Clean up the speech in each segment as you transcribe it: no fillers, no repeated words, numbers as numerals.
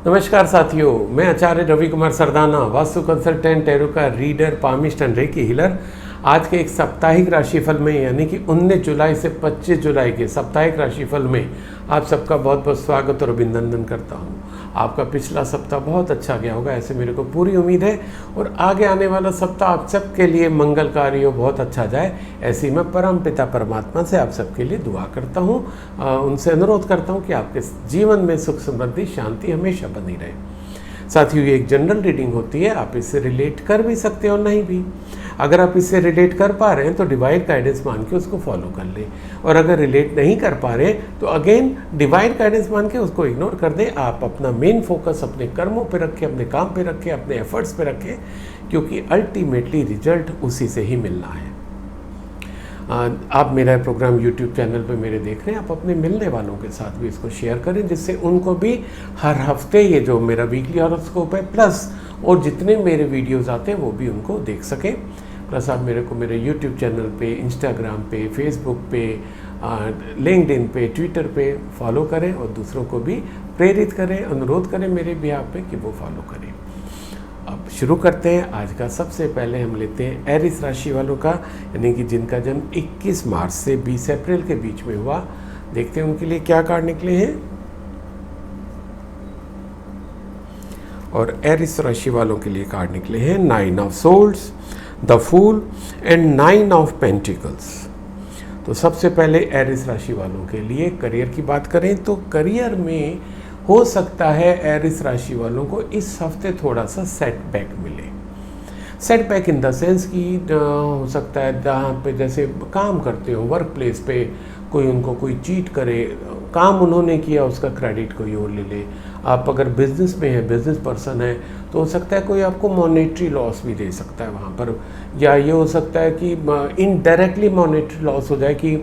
नमस्कार साथियों, मैं आचार्य रवि कुमार सरदाना, वास्तु कंसल्टेंट, टैरो का reader, palmist and recce healer. आज के एक साप्ताहिक राशिफल में यानी कि 19 जुलाई से 25 जुलाई के साप्ताहिक राशिफल में आप सबका बहुत बहुत स्वागत और अभिनंदन करता हूं। आपका पिछला सप्ताह बहुत अच्छा गया होगा, ऐसे मेरे को पूरी उम्मीद है, और आगे आने वाला सप्ताह आप सबके लिए मंगलकारी हो, बहुत अच्छा जाए, ऐसी मैं परम पिता परमात्मा से आप सबके लिए दुआ करता हूँ। उनसे अनुरोध करता हूँ कि आपके जीवन में सुख समृद्धि शांति हमेशा बनी रहे। साथियों, ये एक जनरल रीडिंग होती है, आप इससे रिलेट कर भी सकते हो, नहीं भी। अगर आप इससे रिलेट कर पा रहे हैं तो डिवाइन गाइडेंस मान के उसको फॉलो कर लें, और अगर रिलेट नहीं कर पा रहे तो अगेन डिवाइन गाइडेंस मान के उसको इग्नोर कर दें। आप अपना मेन फोकस अपने कर्मों पे रखें, अपने काम पे रखें, अपने एफर्ट्स पे रखें, क्योंकि अल्टीमेटली रिजल्ट उसी से ही मिलना है। आप मेरा प्रोग्राम YouTube चैनल पे मेरे देख रहे हैं, आप अपने मिलने वालों के साथ भी इसको शेयर करें, जिससे उनको भी हर हफ्ते ये जो मेरा वीकली हॉरोस्कोप है प्लस और जितने मेरे वीडियोस आते हैं वो भी उनको देख सकें। प्लस आप मेरे को मेरे YouTube चैनल पे, इंस्टाग्राम पे, फेसबुक पे, लिंक्डइन पे, ट्विटर पे फॉलो करें और दूसरों को भी प्रेरित करें, अनुरोध करें मेरे बिहाफ पे कि वो फॉलो करें। अब शुरू करते हैं। आज का सबसे पहले हम लेते हैं एरिस राशि वालों का, यानी कि जिनका जन्म 21 मार्च से 20 अप्रैल के बीच में हुआ। देखते हैं उनके लिए क्या कार्ड निकले हैं। और एरिस राशि वालों के लिए कार्ड निकले हैं 9 of swords, the fool and 9 of pentacles. तो सबसे पहले एरिस राशि वालों के लिए करियर की बात करें तो करियर में हो सकता है एरिस राशि वालों को इस हफ्ते थोड़ा सा सेटबैक मिले। सेटबैक इन द सेंस कि हो सकता है जहाँ पे जैसे काम करते हो वर्क प्लेस पे कोई उनको कोई चीट करे, काम उन्होंने किया उसका क्रेडिट कोई और ले ले। आप अगर बिजनेस में है, बिजनेस पर्सन है, तो हो सकता है कोई आपको मॉनेटरी लॉस भी दे सकता है वहाँ पर, या ये हो सकता है कि इनडायरेक्टली मॉनेटरी लॉस हो जाए कि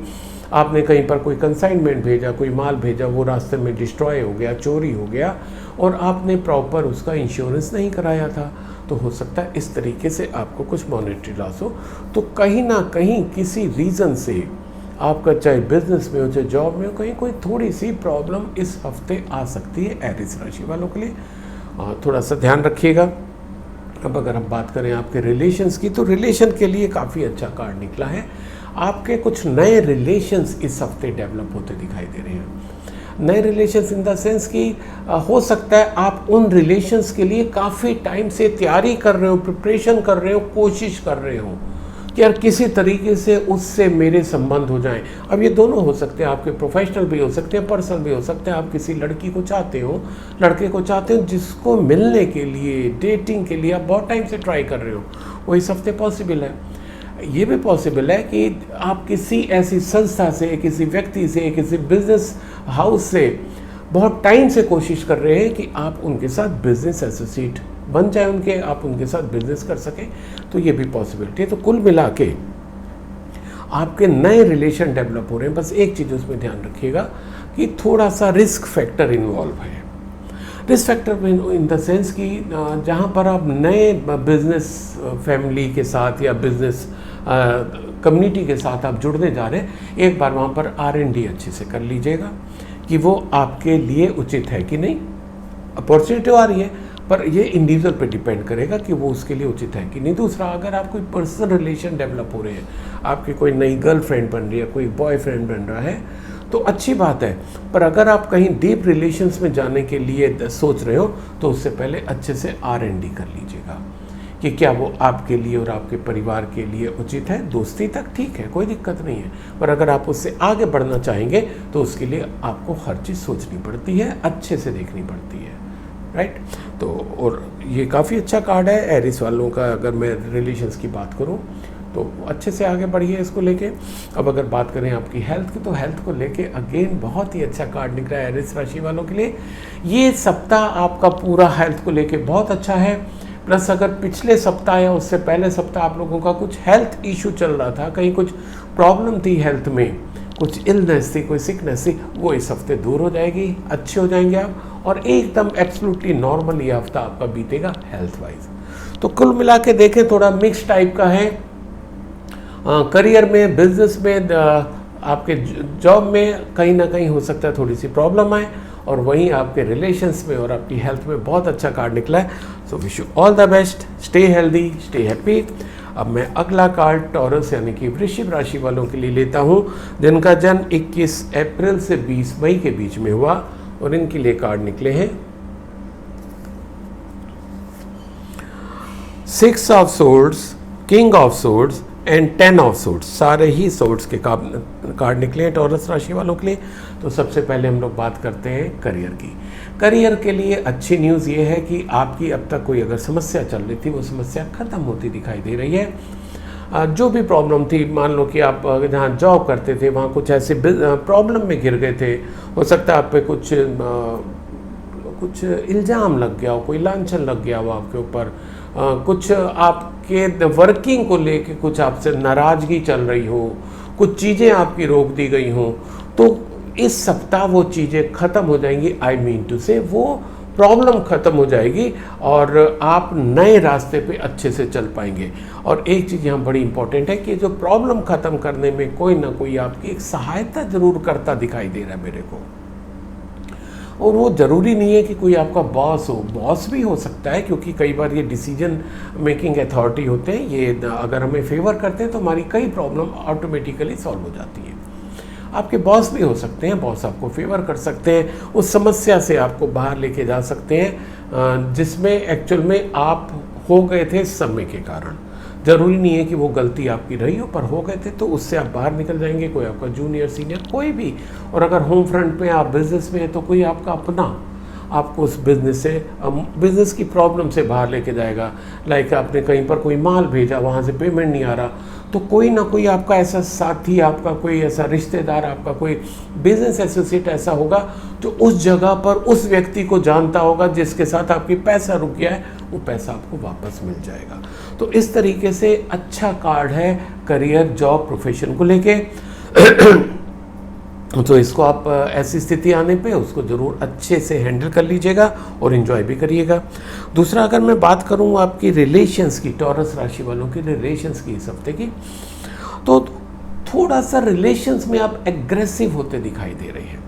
आपने कहीं पर कोई कंसाइनमेंट भेजा, कोई माल भेजा, वो रास्ते में डिस्ट्रॉय हो गया, चोरी हो गया, और आपने प्रॉपर उसका इंश्योरेंस नहीं कराया था, तो हो सकता है इस तरीके से आपको कुछ मॉनेटरी लॉस हो। तो कहीं ना कहीं किसी रीज़न से आपका, चाहे बिजनेस में हो चाहे जॉब में हो, कहीं कोई थोड़ी सी प्रॉब्लम इस हफ्ते आ सकती है एरिस राशि वालों के लिए, थोड़ा सा ध्यान रखिएगा। अब अगर हम बात करें आपके रिलेशंस की, तो रिलेशन के लिए काफ़ी अच्छा कार्ड निकला है। आपके कुछ नए रिलेशंस इस हफ्ते डेवलप होते दिखाई दे रहे हैं। नए रिलेशंस इन द सेंस कि हो सकता है आप उन रिलेशंस के लिए काफ़ी टाइम से तैयारी कर रहे हो, प्रिपरेशन कर रहे हो, कोशिश कर रहे हो कि यार किसी तरीके से उससे मेरे संबंध हो जाएं। अब ये दोनों हो सकते हैं, आपके प्रोफेशनल भी हो सकते हैं, पर्सनल भी हो सकते हैं। आप किसी लड़की को चाहते हो, लड़के को चाहते हो, जिसको मिलने के लिए, डेटिंग के लिए आप बहुत टाइम से ट्राई कर रहे हो, वो इस हफ्ते पॉसिबल है। ये भी पॉसिबल है कि आप किसी ऐसी संस्था से, किसी व्यक्ति से, किसी बिजनेस हाउस से बहुत टाइम से कोशिश कर रहे हैं कि आप उनके साथ बिजनेस एसोसिएट बन जाए, उनके, आप उनके साथ बिजनेस कर सकें, तो ये भी पॉसिबिलिटी है। तो कुल मिला के आपके नए रिलेशन डेवलप हो रहे हैं। बस एक चीज़ उसमें ध्यान रखिएगा कि थोड़ा सा रिस्क फैक्टर इन्वॉल्व है। Risk factor in the sense कि जहाँ पर आप नए बिजनेस फैमिली के साथ या बिजनेस कम्युनिटी के साथ आप जुड़ने जा रहे हैं, एक बार वहाँ पर R&D अच्छे से कर लीजिएगा कि वो आपके लिए उचित है कि नहीं। अपॉर्चुनिटी आ रही है, पर ये इंडिविजुअल पे डिपेंड करेगा कि वो उसके लिए उचित है कि नहीं। दूसरा, अगर आप कोई पर्सनल रिलेशन डेवलप हो रहे हैं, आपकी कोई नई गर्लफ्रेंड बन रही है, कोई बॉयफ्रेंड बन रहा है, तो अच्छी बात है। पर अगर आप कहीं डीप रिलेशंस में जाने के लिए सोच रहे हो, तो उससे पहले अच्छे से R&D कर लीजिएगा कि क्या वो आपके लिए और आपके परिवार के लिए उचित है। दोस्ती तक ठीक है, कोई दिक्कत नहीं है, पर अगर आप उससे आगे बढ़ना चाहेंगे तो उसके लिए आपको हर चीज़ सोचनी पड़ती है, अच्छे से देखनी पड़ती है, राइट। तो और ये काफ़ी अच्छा कार्ड है एरिस वालों का। अगर मैं रिलेशंस की बात करूं तो अच्छे से आगे बढ़िए इसको लेके। अब अगर बात करें आपकी हेल्थ की, तो हेल्थ को लेके अगेन बहुत ही अच्छा कार्ड निकला है एरिस राशि वालों के लिए। ये सप्ताह आपका पूरा हेल्थ को लेके बहुत अच्छा है। प्लस अगर पिछले सप्ताह या उससे पहले सप्ताह आप लोगों का कुछ हेल्थ इशू चल रहा था, कहीं कुछ प्रॉब्लम थी हेल्थ में, कुछ इलनेस थी, कोई सिकनेस थी, वो इस हफ्ते दूर हो जाएगी, अच्छे हो जाएंगे आप, और एकदम एब्सोल्युटली नॉर्मल ये हफ्ता आपका बीतेगा हेल्थ वाइज। तो कुल मिला के देखें थोड़ा मिक्स टाइप का है। करियर में, बिजनेस में, आपके जॉब में कहीं ना कहीं हो सकता है थोड़ी सी प्रॉब्लम आए, और वहीं आपके रिलेशंस में और आपकी हेल्थ में बहुत अच्छा कार्ड निकला है। So wish you all the best, stay healthy, stay happy. अब मैं अगला कार्ड टॉरस यानी कि वृश्चिक राशि वालों के लिए लेता हूँ, जिनका जन्म 21 अप्रैल से 20 मई के बीच में हुआ, और इनके लिए कार्ड निकले हैं 6 of swords, king of swords and 10 of swords. सारे ही सोर्ड्स के कार्ड निकले हैं टॉरस राशि वालों के लिए। तो सबसे पहले हम लोग बात करते हैं करियर की। करियर के लिए अच्छी न्यूज़ ये है कि आपकी अब तक कोई अगर समस्या चल रही थी वो समस्या ख़त्म होती दिखाई दे रही है। जो भी प्रॉब्लम थी, मान लो कि आप जहाँ जॉब करते थे वहाँ कुछ ऐसे प्रॉब्लम में घिर गए थे, हो सकता है आप पे कुछ इल्ज़ाम लग गया हो, कोई लांछन लग गया हो आपके ऊपर, कुछ आपके वर्किंग को लेके कुछ आपसे नाराज़गी चल रही हो, कुछ चीज़ें आपकी रोक दी गई हों, तो इस सप्ताह वो चीज़ें ख़त्म हो जाएंगी। आई मीन टू से वो प्रॉब्लम ख़त्म हो जाएगी और आप नए रास्ते पे अच्छे से चल पाएंगे। और एक चीज़ यहाँ बड़ी इंपॉर्टेंट है कि जो प्रॉब्लम ख़त्म करने में कोई ना कोई आपकी एक सहायता ज़रूर करता दिखाई दे रहा है मेरे को। और वो ज़रूरी नहीं है कि कोई आपका बॉस हो, बॉस भी हो सकता है, क्योंकि कई बार ये डिसीजन मेकिंग अथॉरिटी होते हैं, ये अगर हमें फेवर करते हैं तो हमारी कई प्रॉब्लम ऑटोमेटिकली सॉल्व हो जाती है। आपके बॉस भी हो सकते हैं, बॉस आपको फेवर कर सकते हैं, उस समस्या से आपको बाहर लेके जा सकते हैं जिसमें एक्चुअल में आप हो गए थे समय के कारण। ज़रूरी नहीं है कि वो गलती आपकी रही हो, पर हो गए थे तो उससे आप बाहर निकल जाएंगे। कोई आपका जूनियर सीनियर कोई भी, और अगर होम फ्रंट में आप बिजनेस में है तो कोई आपका अपना आपको उस बिज़नेस की प्रॉब्लम से बाहर लेके जाएगा। लाइक आपने कहीं पर कोई माल भेजा, वहाँ से पेमेंट नहीं आ रहा, तो कोई ना कोई आपका ऐसा साथी, आपका कोई ऐसा रिश्तेदार, आपका कोई बिजनेस एसोसिएट ऐसा होगा जो उस जगह पर उस व्यक्ति को जानता होगा जिसके साथ आपकी पैसा रुक गया है, वो पैसा आपको वापस मिल जाएगा। तो इस तरीके से अच्छा कार्ड है करियर, जॉब, प्रोफेशन को लेके। तो इसको आप ऐसी स्थिति आने पे उसको ज़रूर अच्छे से हैंडल कर लीजिएगा और इन्जॉय भी करिएगा। दूसरा, अगर मैं बात करूँ आपकी रिलेशंस की, टॉरस राशि वालों की रिलेशंस की इस हफ्ते की, तो थोड़ा सा रिलेशंस में आप एग्रेसिव होते दिखाई दे रहे हैं।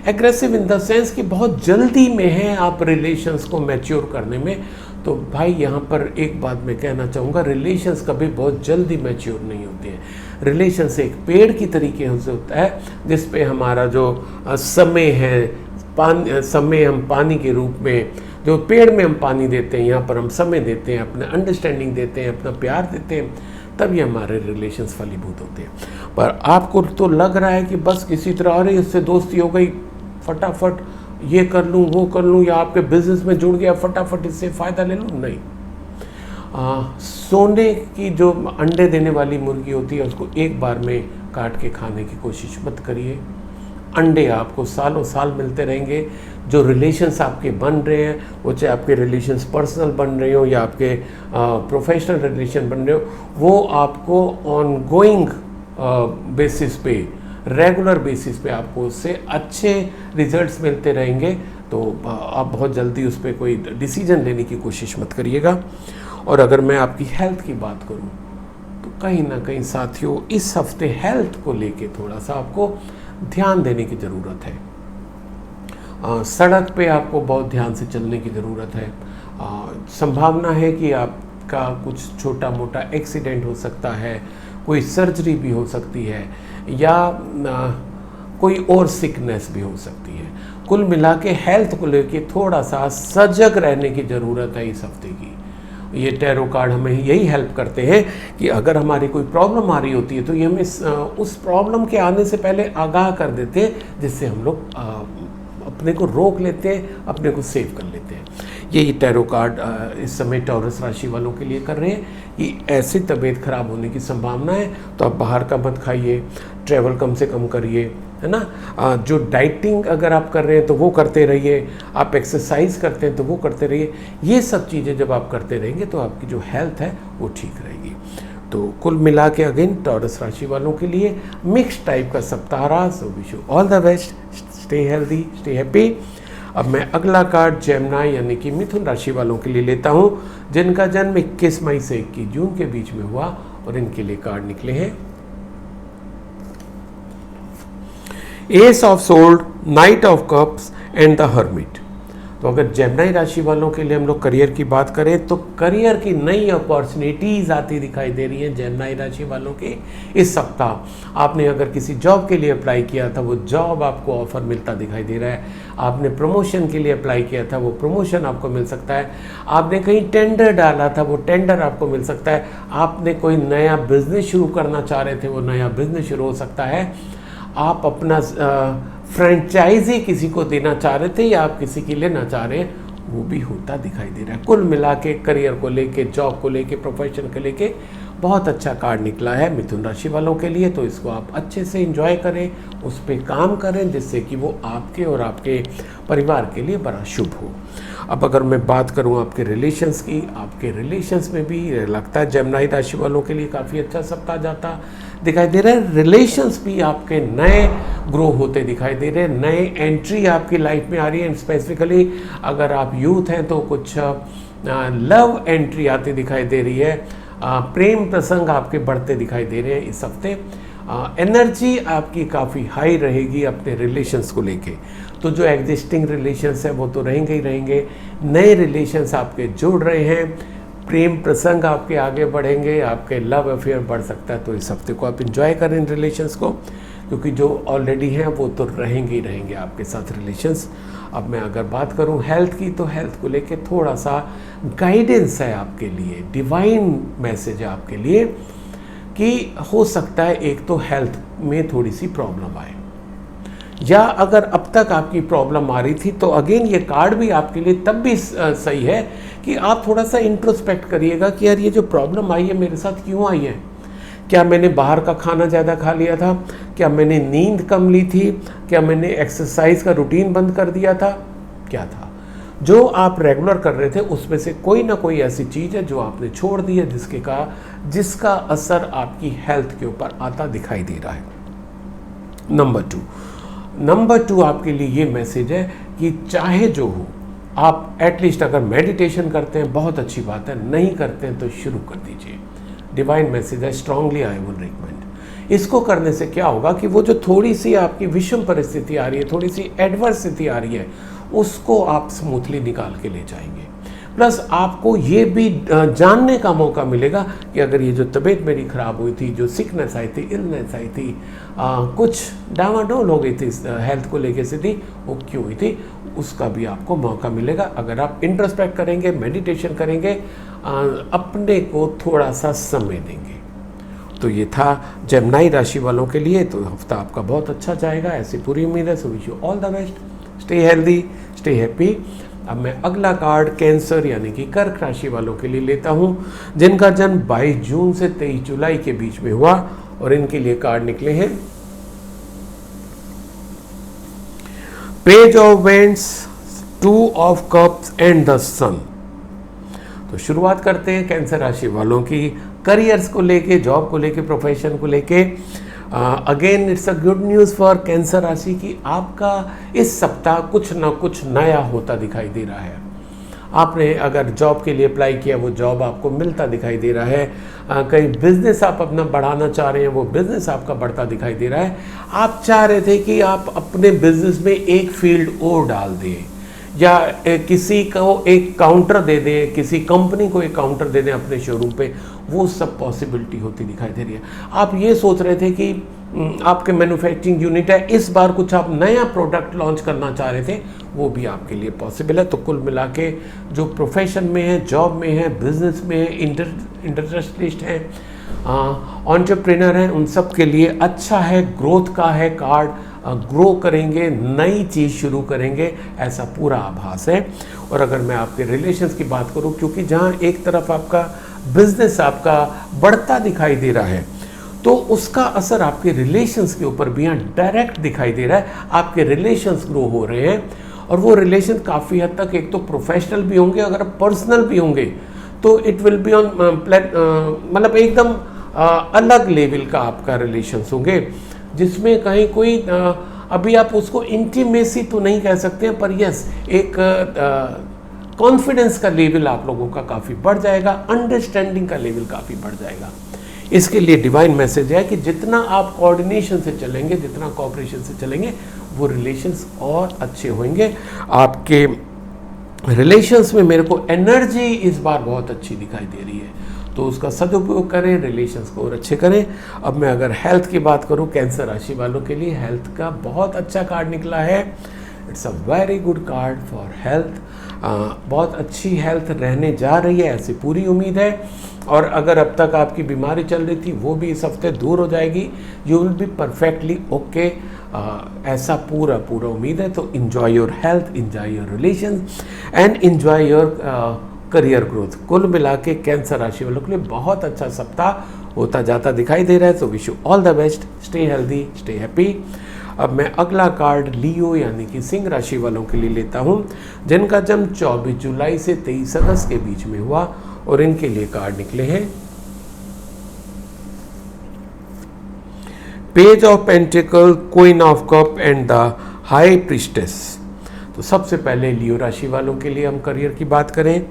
एग्रेसिव इन द सेंस कि बहुत जल्दी में हैं आप रिलेशंस को मैच्योर करने में। तो भाई यहाँ पर एक बात मैं कहना चाहूँगा, रिलेशंस कभी बहुत जल्दी मैच्योर नहीं होते हैं। रिलेशंस एक पेड़ की तरीके से होता है जिस पे हमारा जो समय है, समय हम पानी के रूप में, जो पेड़ में हम पानी देते हैं, यहाँ पर हम समय देते हैं, अपना अंडरस्टैंडिंग देते हैं, अपना प्यार देते हैं, तभी हमारे रिलेशंस फलीभूत होते हैं। पर आपको तो लग रहा है कि बस किसी तरह अरे इससे दोस्ती हो गई, फटाफट ये कर लूँ, वो कर लूँ, या आपके बिजनेस में जुड़ गया, फटाफट इससे फ़ायदा ले लूँ। नहीं, सोने की जो अंडे देने वाली मुर्गी होती है उसको एक बार में काट के खाने की कोशिश मत करिए। अंडे आपको सालों साल मिलते रहेंगे। जो रिलेशंस आपके बन रहे हैं, वो चाहे आपके रिलेशंस पर्सनल बन रहे हो या आपके प्रोफेशनल रिलेशन बन रहे हो, वो आपको ऑन गोइंग बेसिस पे, रेगुलर बेसिस पे आपको उससे अच्छे रिजल्ट्स मिलते रहेंगे। तो आप बहुत जल्दी उस पर कोई डिसीजन लेने की कोशिश मत करिएगा। और अगर मैं आपकी हेल्थ की बात करूं तो कहीं ना कहीं साथियों इस हफ्ते हेल्थ को लेके थोड़ा सा आपको ध्यान देने की ज़रूरत है। सड़क पे आपको बहुत ध्यान से चलने की ज़रूरत है। संभावना है कि आपका कुछ छोटा मोटा एक्सीडेंट हो सकता है, कोई सर्जरी भी हो सकती है, या कोई और सिकनेस भी हो सकती है। कुल मिला के हेल्थ को लेके थोड़ा सा सजग रहने की ज़रूरत है इस हफ्ते की। ये टैरो कार्ड हमें यही हेल्प करते हैं कि अगर हमारी कोई प्रॉब्लम आ रही होती है तो ये हमें उस प्रॉब्लम के आने से पहले आगाह कर देते हैं, जिससे हम लोग अपने को रोक लेते हैं, अपने को सेव कर लेते हैं। यही टैरो कार्ड इस समय टॉरस राशि वालों के लिए कर रहे हैं कि ऐसी तबीयत खराब होने की संभावना है तो आप बाहर का मत खाइए, ट्रैवल कम से कम करिए, है ना। जो डाइटिंग अगर आप कर रहे हैं तो वो करते रहिए, आप एक्सरसाइज करते हैं तो वो करते रहिए। ये सब चीज़ें जब आप करते रहेंगे तो आपकी जो हेल्थ है वो ठीक रहेगी। तो कुल मिला के अगेन टॉरस राशि वालों के लिए मिक्स टाइप का सप्ताह रहा। सो wish you all the best, stay healthy, stay happy. अब मैं अगला कार्ड जेमिनी यानी कि मिथुन राशि वालों के लिए लेता हूं, जिनका जन्म 21 मई से 21 जून के बीच में हुआ, और इनके लिए कार्ड निकले हैं S of sold, night of cups and the hermit. तो अगर जेमिनी राशि वालों के लिए हम लोग करियर की बात करें तो करियर की नई अपॉर्चुनिटीज़ आती दिखाई दे रही हैं जेमिनी राशि वालों के इस सप्ताह। आपने अगर किसी जॉब के लिए अप्लाई किया था वो जॉब आपको ऑफर मिलता दिखाई दे रहा है। आपने प्रमोशन के लिए अप्लाई किया था वो प्रमोशन आपको मिल सकता है। आपने कहीं टेंडर डाला था वो टेंडर आपको मिल सकता है। आपने कोई नया बिजनेस शुरू करना चाह रहे थे वो नया बिजनेस शुरू हो सकता है। आप अपना फ्रेंचाइजी किसी को देना चाह रहे थे या आप किसी की लेना चाह रहे हैं वो भी होता दिखाई दे रहा है। कुल मिला के करियर को लेके, जॉब को लेके, प्रोफेशन को लेके बहुत अच्छा कार्ड निकला है मिथुन राशि वालों के लिए। तो इसको आप अच्छे से एंजॉय करें, उस पर काम करें जिससे कि वो आपके और आपके परिवार के लिए बड़ा शुभ हो। अब अगर मैं बात करूं आपके रिलेशंस की, आपके रिलेशंस में भी लगता है जेमिनी राशि वालों के लिए काफ़ी अच्छा सप्ताह जाता दिखाई दे रहा है। रिलेशंस भी आपके नए ग्रो होते दिखाई दे रहे हैं, नए एंट्री आपकी लाइफ में आ रही है। स्पेसिफिकली अगर आप यूथ हैं तो कुछ लव एंट्री आती दिखाई दे रही है। प्रेम प्रसंग आपके बढ़ते दिखाई दे रहे हैं इस हफ्ते। एनर्जी आपकी काफ़ी हाई रहेगी अपने रिलेशंस को लेके। तो जो एग्जिस्टिंग रिलेशंस हैं वो तो रहेंगे ही रहेंगे, नए रिलेशंस आपके जुड़ रहे हैं, प्रेम प्रसंग आपके आगे बढ़ेंगे, आपके लव अफेयर बढ़ सकता है। तो इस हफ्ते को आप इंजॉय करें इन रिलेशंस को, क्योंकि जो ऑलरेडी हैं वो तो रहेंगे ही रहेंगे आपके साथ रिलेशंस। अब मैं अगर बात करूं हेल्थ की तो हेल्थ को लेके थोड़ा सा गाइडेंस है आपके लिए, डिवाइन मैसेज है आपके लिए कि हो सकता है एक तो हेल्थ में थोड़ी सी प्रॉब्लम आए, या अगर अब तक आपकी प्रॉब्लम आ रही थी तो अगेन ये कार्ड भी आपके लिए तब भी सही है कि आप थोड़ा सा इंट्रोस्पेक्ट करिएगा कि यार ये जो प्रॉब्लम आई है मेरे साथ क्यों आई है। क्या मैंने बाहर का खाना ज़्यादा खा लिया था? क्या मैंने नींद कम ली थी? क्या मैंने एक्सरसाइज का रूटीन बंद कर दिया था? क्या था जो आप रेगुलर कर रहे थे उसमें से कोई ना कोई ऐसी चीज़ है जो आपने छोड़ दी है जिसका असर आपकी हेल्थ के ऊपर आता दिखाई दे रहा है। नंबर टू आपके लिए ये मैसेज है कि चाहे जो हो आप एटलीस्ट अगर मेडिटेशन करते हैं बहुत अच्छी बात है, नहीं करते हैं तो शुरू कर दीजिए। डिवाइन मैसेज है, स्ट्रांगली आई विल रिकमेंड। इसको करने से क्या होगा कि वो जो थोड़ी सी आपकी विषम परिस्थिति आ रही है, थोड़ी सी एडवर्स स्थिति आ रही है, उसको आप स्मूथली निकाल के ले जाएंगे। प्लस आपको ये भी जानने का मौका मिलेगा कि अगर ये जो तबीयत मेरी ख़राब हुई थी, जो सिकनेस आई थी, इलनेस आई थी, कुछ डामाडोल हो गई थी हेल्थ को लेके स्थिति, वो क्यों हुई थी, उसका भी आपको मौका मिलेगा अगर आप इंट्रोस्पेक्ट करेंगे, मेडिटेशन करेंगे, अपने को थोड़ा सा समय देंगे। तो ये था जेमिनी राशि वालों के लिए। तो हफ्ता आपका बहुत अच्छा जाएगा, ऐसी पूरी उम्मीद है। So wish you all the best, stay healthy, stay happy. अब मैं अगला कार्ड कैंसर यानी कि कर्क राशि वालों के लिए लेता हूं, जिनका जन्म 22 जून से 23 जुलाई के बीच में हुआ, और इनके लिए कार्ड निकले हैं page of wands, 2 of cups and the sun. तो शुरुआत करते हैं कैंसर राशि वालों की करियर्स को लेके, जॉब को लेके, प्रोफेशन को लेके। Again it's a good news for cancer राशि की आपका इस सप्ताह कुछ ना कुछ नया होता दिखाई दे रहा है। आपने अगर जॉब के लिए अप्लाई किया वो जॉब आपको मिलता दिखाई दे रहा है। कहीं बिजनेस आप अपना बढ़ाना चाह रहे हैं वो बिजनेस आपका बढ़ता दिखाई दे रहा है। आप चाह रहे थे कि आप अपने बिजनेस में एक फील्ड और डाल दें, या किसी को एक काउंटर दे दें, किसी कंपनी को एक काउंटर दे दें अपने शोरूम पे, वो सब पॉसिबिलिटी होती दिखाई दे रही है। आप ये सोच रहे थे कि आपके मैन्युफैक्चरिंग यूनिट है, इस बार कुछ आप नया प्रोडक्ट लॉन्च करना चाह रहे थे, वो भी आपके लिए पॉसिबल है। तो कुल मिला के जो प्रोफेशन में है, जॉब में है, बिजनेस में है, इंडस्ट्रियलिस्ट हैं, एंटरप्रेन्योर हैं, उन सब के लिए अच्छा है, ग्रोथ का है कार्ड। ग्रो करेंगे, नई चीज़ शुरू करेंगे, ऐसा पूरा आभास है। और अगर मैं आपके रिलेशंस की बात करूं, क्योंकि जहां एक तरफ आपका बिजनेस आपका बढ़ता दिखाई दे रहा है, तो उसका असर आपके रिलेशंस के ऊपर भी यहाँ डायरेक्ट दिखाई दे रहा है। आपके रिलेशंस ग्रो हो रहे हैं, और वो रिलेशन काफ़ी हद तक एक तो प्रोफेशनल भी होंगे, अगर पर्सनल भी होंगे तो इट विल बी ऑन मतलब एकदम अलग लेवल का आपका रिलेशंस होंगे, जिसमें कहीं कोई अभी आप उसको इंटीमेसी तो नहीं कह सकते हैं, पर यस एक कॉन्फिडेंस का लेवल आप लोगों का काफ़ी बढ़ जाएगा, अंडरस्टैंडिंग का लेवल काफ़ी बढ़ जाएगा। इसके लिए डिवाइन मैसेज है कि जितना आप कोऑर्डिनेशन से चलेंगे, जितना कोऑपरेशन से चलेंगे, वो रिलेशंस और अच्छे होंगे। आपके रिलेशंस में मेरे को एनर्जी इस बार बहुत अच्छी दिखाई दे रही है, तो उसका सदुपयोग करें, रिलेशंस को और अच्छे करें। अब मैं अगर हेल्थ की बात करूं, कैंसर राशि वालों के लिए हेल्थ का बहुत अच्छा कार्ड निकला है। It's a very good card for health. बहुत अच्छी हेल्थ रहने जा रही है, ऐसी पूरी उम्मीद है। और अगर अब तक आपकी बीमारी चल रही थी वो भी इस हफ्ते दूर हो जाएगी। You will be perfectly okay, ऐसा पूरा उम्मीद है। तो enjoy your health, enjoy your relation and enjoy your career growth. कुल मिला के कैंसर राशि वालों के लिए बहुत अच्छा सप्ताह होता जाता दिखाई दे रहा है। तो wish you all the best, stay healthy, stay happy. अब मैं अगला कार्ड लियो यानी कि सिंह राशि वालों के लिए लेता हूं, जिनका जन्म 24 जुलाई से 23 अगस्त के बीच में हुआ, और इनके लिए कार्ड निकले हैं page of pentacle, queen of cup and the high priestess. तो सबसे पहले लियो राशि वालों के लिए हम करियर की बात करें।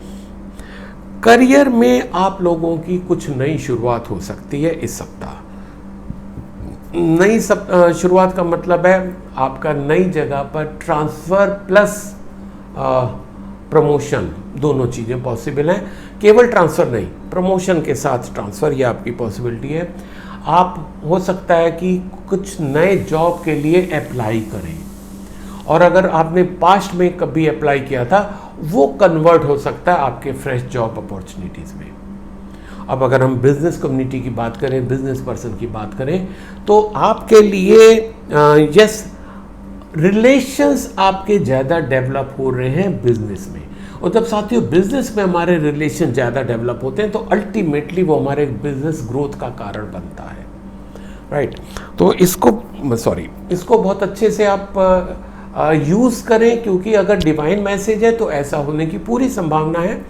करियर में आप लोगों की कुछ नई शुरुआत हो सकती है इस सप्ताह। नई शुरुआत का मतलब है आपका नई जगह पर ट्रांसफ़र प्लस प्रमोशन, दोनों चीज़ें पॉसिबल हैं। केवल ट्रांसफ़र नहीं, प्रमोशन के साथ ट्रांसफ़र, ये आपकी पॉसिबिलिटी है। आप हो सकता है कि कुछ नए जॉब के लिए अप्लाई करें, और अगर आपने पास्ट में कभी अप्लाई किया था वो कन्वर्ट हो सकता है आपके फ्रेश जॉब अपॉर्चुनिटीज़ में। अब अगर हम बिजनेस कम्युनिटी की बात करें, बिजनेस पर्सन की बात करें, तो आपके लिए यस, रिलेशंस आपके ज़्यादा डेवलप हो रहे हैं बिजनेस में। और जब साथियों बिजनेस में हमारे रिलेशन ज़्यादा डेवलप होते हैं तो अल्टीमेटली वो हमारे बिजनेस ग्रोथ का कारण बनता है, राइट। तो इसको बहुत अच्छे से आप यूज़ करें, क्योंकि अगर डिवाइन मैसेज है तो ऐसा होने की पूरी संभावना है।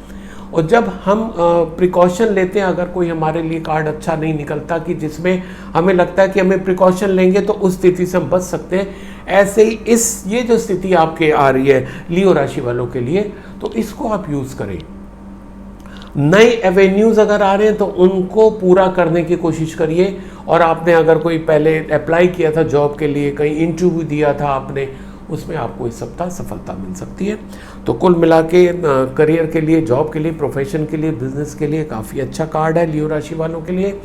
और जब हम प्रिकॉशन लेते हैं, अगर कोई हमारे लिए कार्ड अच्छा नहीं निकलता कि जिसमें हमें लगता है कि हमें प्रिकॉशन लेंगे तो उस स्थिति से हम बच सकते हैं, ऐसे ही ये जो स्थिति आपके आ रही है लियो राशि वालों के लिए, तो इसको आप यूज़ करें। नए एवेन्यूज़ अगर आ रहे हैं तो उनको पूरा करने की कोशिश करिए। और आपने अगर कोई पहले अप्लाई किया था जॉब के लिए, कहीं इंटरव्यू दिया था आपने, उसमें आपको इस सप्ताह सफलता मिल सकती है। तो कुल मिला के करियर के लिए, जॉब के लिए, प्रोफेशन के लिए, बिजनेस के लिए काफ़ी अच्छा कार्ड है लियो राशि वालों के लिए।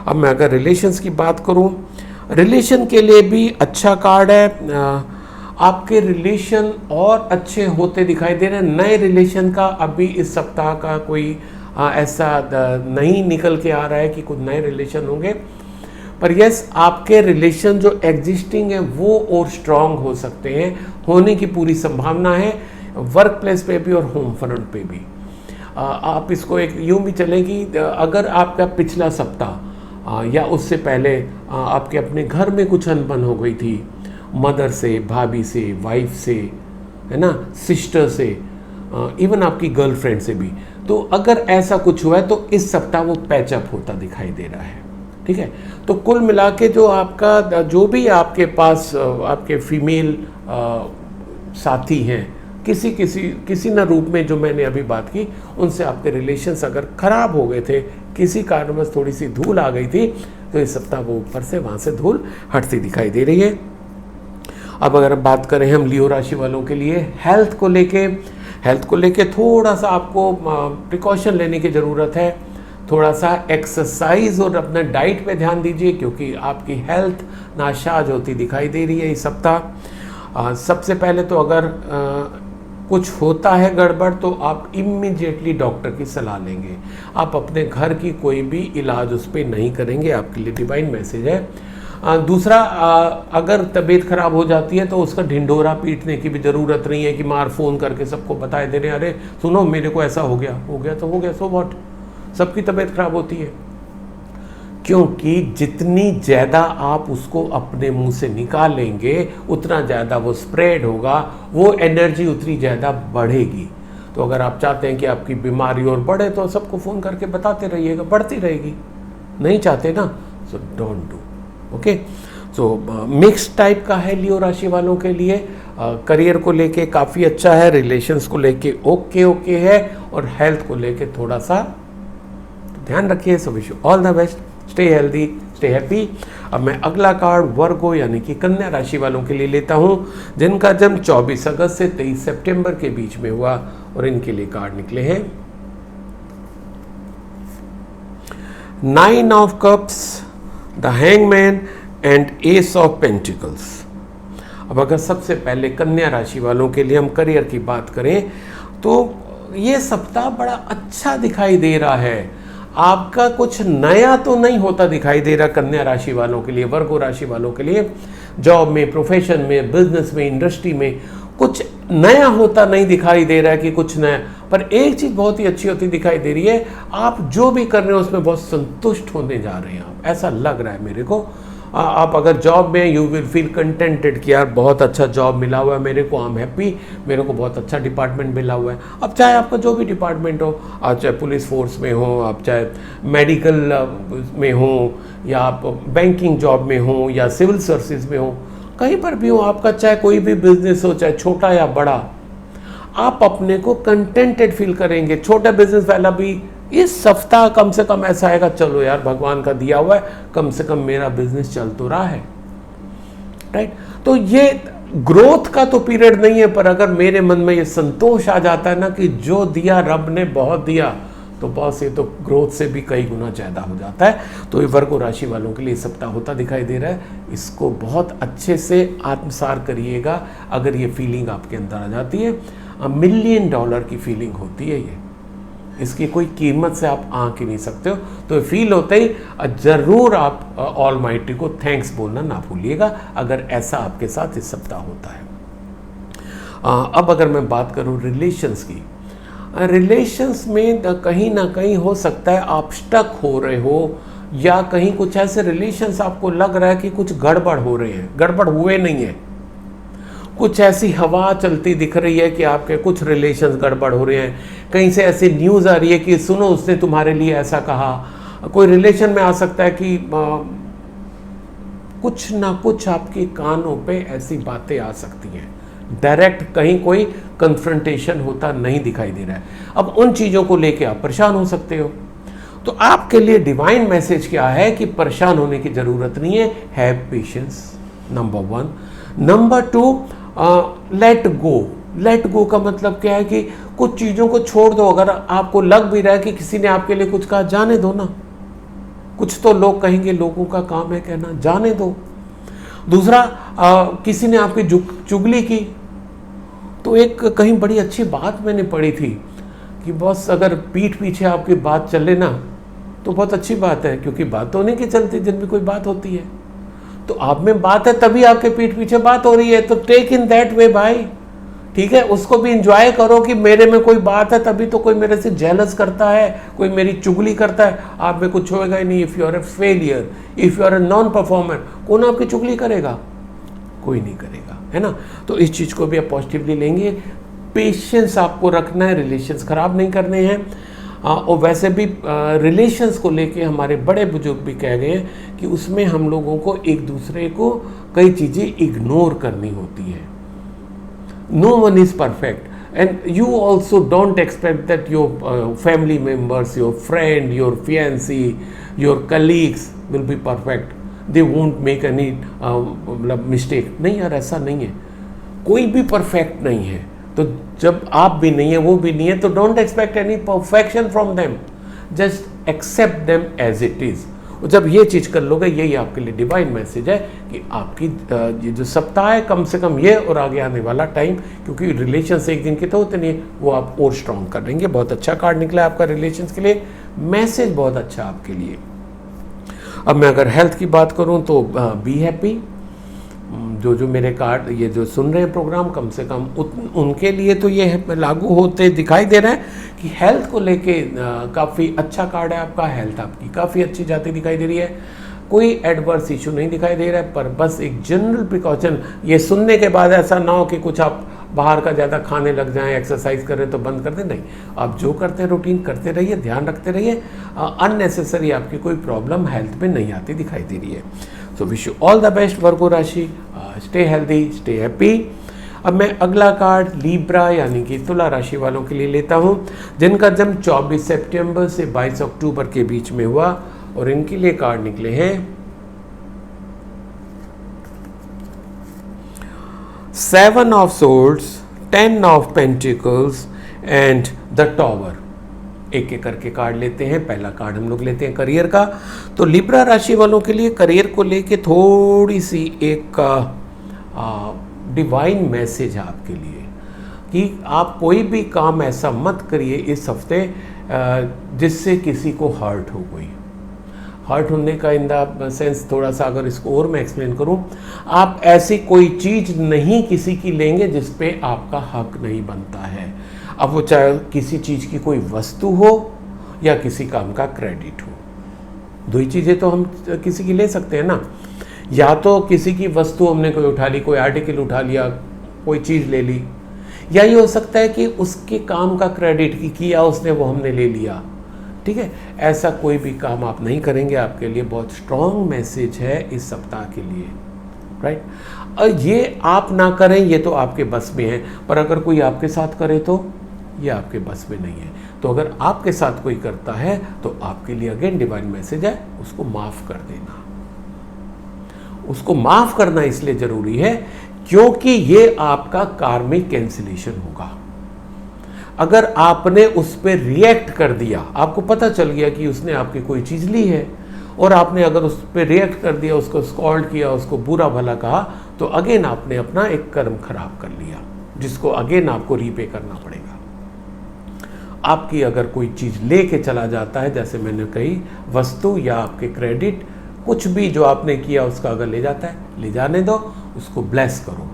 अब मैं अगर रिलेशंस की बात करूं, रिलेशन के लिए भी अच्छा कार्ड है। आपके रिलेशन और अच्छे होते दिखाई दे रहे हैं। नए रिलेशन का अभी इस सप्ताह का कोई ऐसा नहीं निकल के आ रहा है कि कुछ नए रिलेशन होंगे, पर यस, आपके रिलेशन जो एग्जिस्टिंग है वो और स्ट्रांग हो सकते हैं, होने की पूरी संभावना है, वर्क प्लेस पे भी और होम फ्रंट पे भी। आप इसको एक यूं भी चलें कि अगर आपका पिछला सप्ताह या उससे पहले आपके अपने घर में कुछ अनबन हो गई थी, मदर से, भाभी से, वाइफ से, है ना, सिस्टर से, इवन आपकी गर्लफ्रेंड से भी, तो अगर ऐसा कुछ हुआ है तो इस सप्ताह वो पैचअप होता दिखाई दे रहा है, ठीक है। तो कुल मिला के जो आपका जो भी आपके पास आपके फीमेल साथी हैं, किसी न रूप में, जो मैंने अभी बात की, उनसे आपके रिलेशंस अगर ख़राब हो गए थे, किसी कारणवश थोड़ी सी धूल आ गई थी, तो इस सप्ताह वो ऊपर से वहाँ से धूल हटती दिखाई दे रही है। अब अगर बात करें हम लियो राशि वालों के लिए हेल्थ को लेके थोड़ा सा आपको प्रिकॉशन लेने की ज़रूरत है। थोड़ा सा एक्सरसाइज और अपने डाइट पे ध्यान दीजिए, क्योंकि आपकी हेल्थ नाशाज होती दिखाई दे रही है इस सप्ताह। सबसे पहले तो अगर कुछ होता है गड़बड़ तो आप इमीडिएटली डॉक्टर की सलाह लेंगे। आप अपने घर की कोई भी इलाज उस पर नहीं करेंगे, आपके लिए डिवाइन मैसेज है। दूसरा, अगर तबीयत खराब हो जाती है तो उसका ढिंढोरा पीटने की भी ज़रूरत नहीं है कि मार फ़ोन करके सबको बताए दे रहे हैं, अरे सुनो मेरे को ऐसा हो गया तो हो गया, सो व्हाट, सबकी तबीयत खराब होती है। क्योंकि जितनी ज़्यादा आप उसको अपने मुंह से निकालेंगे उतना ज़्यादा वो स्प्रेड होगा, वो एनर्जी उतनी ज़्यादा बढ़ेगी। तो अगर आप चाहते हैं कि आपकी बीमारी और बढ़े तो सबको फ़ोन करके बताते रहिएगा, बढ़ती रहेगी। नहीं चाहते ना, so don't do, okay. So mix type का है लियो राशि वालों के लिए। करियर को लेके काफ़ी अच्छा है, रिलेशंस को लेके ओके है, और हेल्थ को लेके थोड़ा सा ध्यान रखिए। सो wish you all the best, stay healthy, stay stay happy. अब मैं अगला कार्ड वर्गो यानी कि कन्या राशि वालों के लिए लेता हूं, जिनका जन्म 24 अगस्त से 23 सितंबर के बीच में हुआ, और इनके लिए कार्ड निकले हैं 9 of cups, the hangman and S of pentacles. अब अगर सबसे पहले कन्या राशि वालों के लिए हम करियर की बात करें तो ये सप्ताह बड़ा अच्छा दिखाई दे रहा है। आपका कुछ नया तो नहीं होता दिखाई दे रहा कन्या राशि वालों के लिए, वर्गो राशि वालों के लिए। जॉब में, प्रोफेशन में, बिजनेस में, इंडस्ट्री में कुछ नया होता नहीं दिखाई दे रहा है कि कुछ नया, पर एक चीज़ बहुत ही अच्छी होती दिखाई दे रही है, आप जो भी कर रहे हो उसमें बहुत संतुष्ट होने जा रहे हैं आप, ऐसा लग रहा है मेरे को। आप अगर जॉब में यू विल फील कंटेंटेड कि यार बहुत अच्छा जॉब मिला हुआ है मेरे को, आई एम हैप्पी, मेरे को बहुत अच्छा डिपार्टमेंट मिला हुआ है। अब चाहे आपका जो भी डिपार्टमेंट हो, आप चाहे पुलिस फोर्स में हो, आप चाहे मेडिकल में हो, या आप बैंकिंग जॉब में हो, या सिविल सर्विसेज में हो, कहीं पर भी हो आपका, चाहे कोई भी बिजनेस हो, चाहे छोटा या बड़ा, आप अपने को कंटेंटेड फील करेंगे। छोटा बिजनेस वाला भी इस सप्ताह कम से कम ऐसा आएगा, चलो यार भगवान का दिया हुआ है, कम से कम मेरा बिजनेस चल तो रहा है, राइट। तो ये ग्रोथ का तो पीरियड नहीं है, पर अगर मेरे मन में ये संतोष आ जाता है ना कि जो दिया रब ने बहुत दिया, तो बॉस ये तो ग्रोथ से भी कई गुना ज़्यादा हो जाता है। तो ये वर्गो राशि वालों के लिए सप्ताह होता दिखाई दे रहा है। इसको बहुत अच्छे से आत्मसार करिएगा। अगर ये फीलिंग आपके अंदर आ जाती है, $1 मिलियन की फीलिंग होती है ये, इसकी कोई कीमत से आप आंक ही नहीं सकते हो। तो फील होते ही ज़रूर आप ऑलमाइटी को थैंक्स बोलना ना भूलिएगा, अगर ऐसा आपके साथ इस सप्ताह होता है। अब अगर मैं बात करूं रिलेशंस की, रिलेशंस में कहीं ना कहीं हो सकता है आप स्टक हो रहे हो, या कहीं कुछ ऐसे रिलेशंस आपको लग रहा है कि कुछ गड़बड़ हो रहे हैं, गड़बड़ हुए नहीं है, कुछ ऐसी हवा चलती दिख रही है कि आपके कुछ रिलेशंस गड़बड़ हो रहे हैं। कहीं से ऐसी न्यूज़ आ रही है कि सुनो उसने तुम्हारे लिए ऐसा कहा। कोई रिलेशन में आ सकता है कि कुछ ना कुछ आपके कानों पे ऐसी बातें आ सकती हैं, डायरेक्ट कहीं कोई कन्फ्रंटेशन होता नहीं दिखाई दे रहा है। अब उन चीज़ों को लेके आप परेशान हो सकते हो। तो आपके लिए डिवाइन मैसेज क्या है कि परेशान होने की ज़रूरत नहीं है, have patience, number 1। Number 2, let go. Let go का मतलब क्या है कि कुछ चीज़ों को छोड़ दो। अगर आपको लग भी रहा है कि किसी ने आपके लिए कुछ कहा, जाने दो ना, कुछ तो लोग कहेंगे, लोगों का काम है कहना, जाने दो। दूसरा, किसी ने आपकी चुगली की, तो एक कहीं बड़ी अच्छी बात मैंने पढ़ी थी कि बस अगर पीठ पीछे आपकी बात चले ना तो बहुत अच्छी बात है, क्योंकि बात होने की चलती जिन भी कोई बात होती है, तो आप में बात है तभी आपके पीठ पीछे बात हो रही है, तो टेक इन दैट वे भाई, ठीक है। उसको भी इंजॉय करो कि मेरे में कोई बात है तभी तो कोई मेरे से जेलस करता है, कोई मेरी चुगली करता है। आप में कुछ होएगा ही नहीं। If you are a failure, if you are a non performer, कौन आपकी चुगली करेगा? कोई नहीं करेगा, है ना। तो इस चीज़ को भी आप पॉजिटिवली लेंगे। पेशेंस आपको रखना है, रिलेशंस ख़राब नहीं करने हैं। और वैसे भी रिलेशंस को लेके हमारे बड़े बुजुर्ग भी कह गए हैं कि उसमें हम लोगों को एक दूसरे को कई चीज़ें इग्नोर करनी होती है। No one is perfect and you also don't expect that your family members, your friend, your fiancee, your colleagues will be perfect, they won't make any मतलब मिस्टेक। नहीं यार, ऐसा नहीं है, कोई भी परफेक्ट नहीं है। तो जब आप भी नहीं है, वो भी नहीं है, तो don't expect any perfection from them, just accept them as it is. और जब ये चीज़ कर लोगे, यही आपके लिए डिवाइन मैसेज है कि आपकी ये जो सप्ताह है, कम से कम ये और आगे आने वाला टाइम, क्योंकि रिलेशंस एक दिन के तो होते नहीं, वो आप और स्ट्रॉन्ग कर देंगे। बहुत अच्छा कार्ड निकला है आपका रिलेशंस के लिए, मैसेज बहुत अच्छा आपके लिए। अब मैं अगर हेल्थ की बात करूँ तो बी हैप्पी। जो मेरे कार्ड ये जो सुन रहे हैं प्रोग्राम, कम से कम उनके लिए तो ये लागू होते दिखाई दे रहा है कि हेल्थ को लेके काफ़ी अच्छा कार्ड है आपका। हेल्थ आपकी काफ़ी अच्छी जाती दिखाई दे रही है, कोई एडवर्स इशू नहीं दिखाई दे रहा है। पर बस एक जनरल प्रिकॉशन, ये सुनने के बाद ऐसा ना हो कि कुछ आप बाहर का ज़्यादा खाने लग जाएं, एक्सरसाइज करें तो बंद कर दें, नहीं, आप जो करते हैं रूटीन करते रहिए, ध्यान रखते रहिए। अननेसेसरी आपकी कोई प्रॉब्लम हेल्थ में नहीं आती दिखाई दे रही है। So wish you all the best Virgo rashi, stay healthy, stay happy. अब मैं अगला कार्ड लीब्रा यानी कि तुला राशि वालों के लिए लेता हूं, जिनका जन्म 24 सितंबर से 22 अक्टूबर के बीच में हुआ, और इनके लिए कार्ड निकले हैं 7 of swords, 10 of pentacles and the tower. एक एक करके कार्ड लेते हैं। पहला कार्ड हम लोग लेते हैं करियर का। तो लिब्रा राशि वालों के लिए करियर को लेके थोड़ी सी एक डिवाइन मैसेज है आपके लिए कि आप कोई भी काम ऐसा मत करिए इस हफ्ते जिससे किसी को हर्ट हो। कोई हर्ट होने का इन द सेंस थोड़ा सा अगर इसको और मैं एक्सप्लेन करूं, आप ऐसी कोई चीज़ नहीं किसी की लेंगे जिस पे आपका हक नहीं बनता है। अब वो चाहे किसी चीज़ की कोई वस्तु हो या किसी काम का क्रेडिट हो। दो ही चीज़ें तो हम किसी की ले सकते हैं ना। या तो किसी की वस्तु हमने कोई उठा ली, कोई आर्टिकल उठा लिया, कोई चीज़ ले ली, या ये हो सकता है कि उसके काम का क्रेडिट किया उसने, वो हमने ले लिया। ठीक है, ऐसा कोई भी काम आप नहीं करेंगे। आपके लिए बहुत स्ट्रॉन्ग मैसेज है इस सप्ताह के लिए, राइट। और ये आप ना करें ये तो आपके बस में है, पर अगर कोई आपके साथ करे तो ये आपके बस में नहीं है। तो अगर आपके साथ कोई करता है तो आपके लिए अगेन डिवाइन मैसेज है, उसको माफ़ कर देना। उसको माफ़ करना इसलिए ज़रूरी है क्योंकि ये आपका कार्मिक कैंसिलेशन होगा। अगर आपने उस पर रिएक्ट कर दिया, आपको पता चल गया कि उसने आपकी कोई चीज़ ली है और आपने अगर उस पर रिएक्ट कर दिया, उसको स्कॉल्ड किया, उसको बुरा भला कहा, तो अगेन आपने अपना एक कर्म खराब कर लिया जिसको अगेन आपको रीपे करना पड़ेगा। आपकी अगर कोई चीज़ लेके चला जाता है, जैसे मैंने कही वस्तु या आपके क्रेडिट, कुछ भी जो आपने किया उसका अगर ले जाता है, ले जाने दो, उसको ब्लेस करो,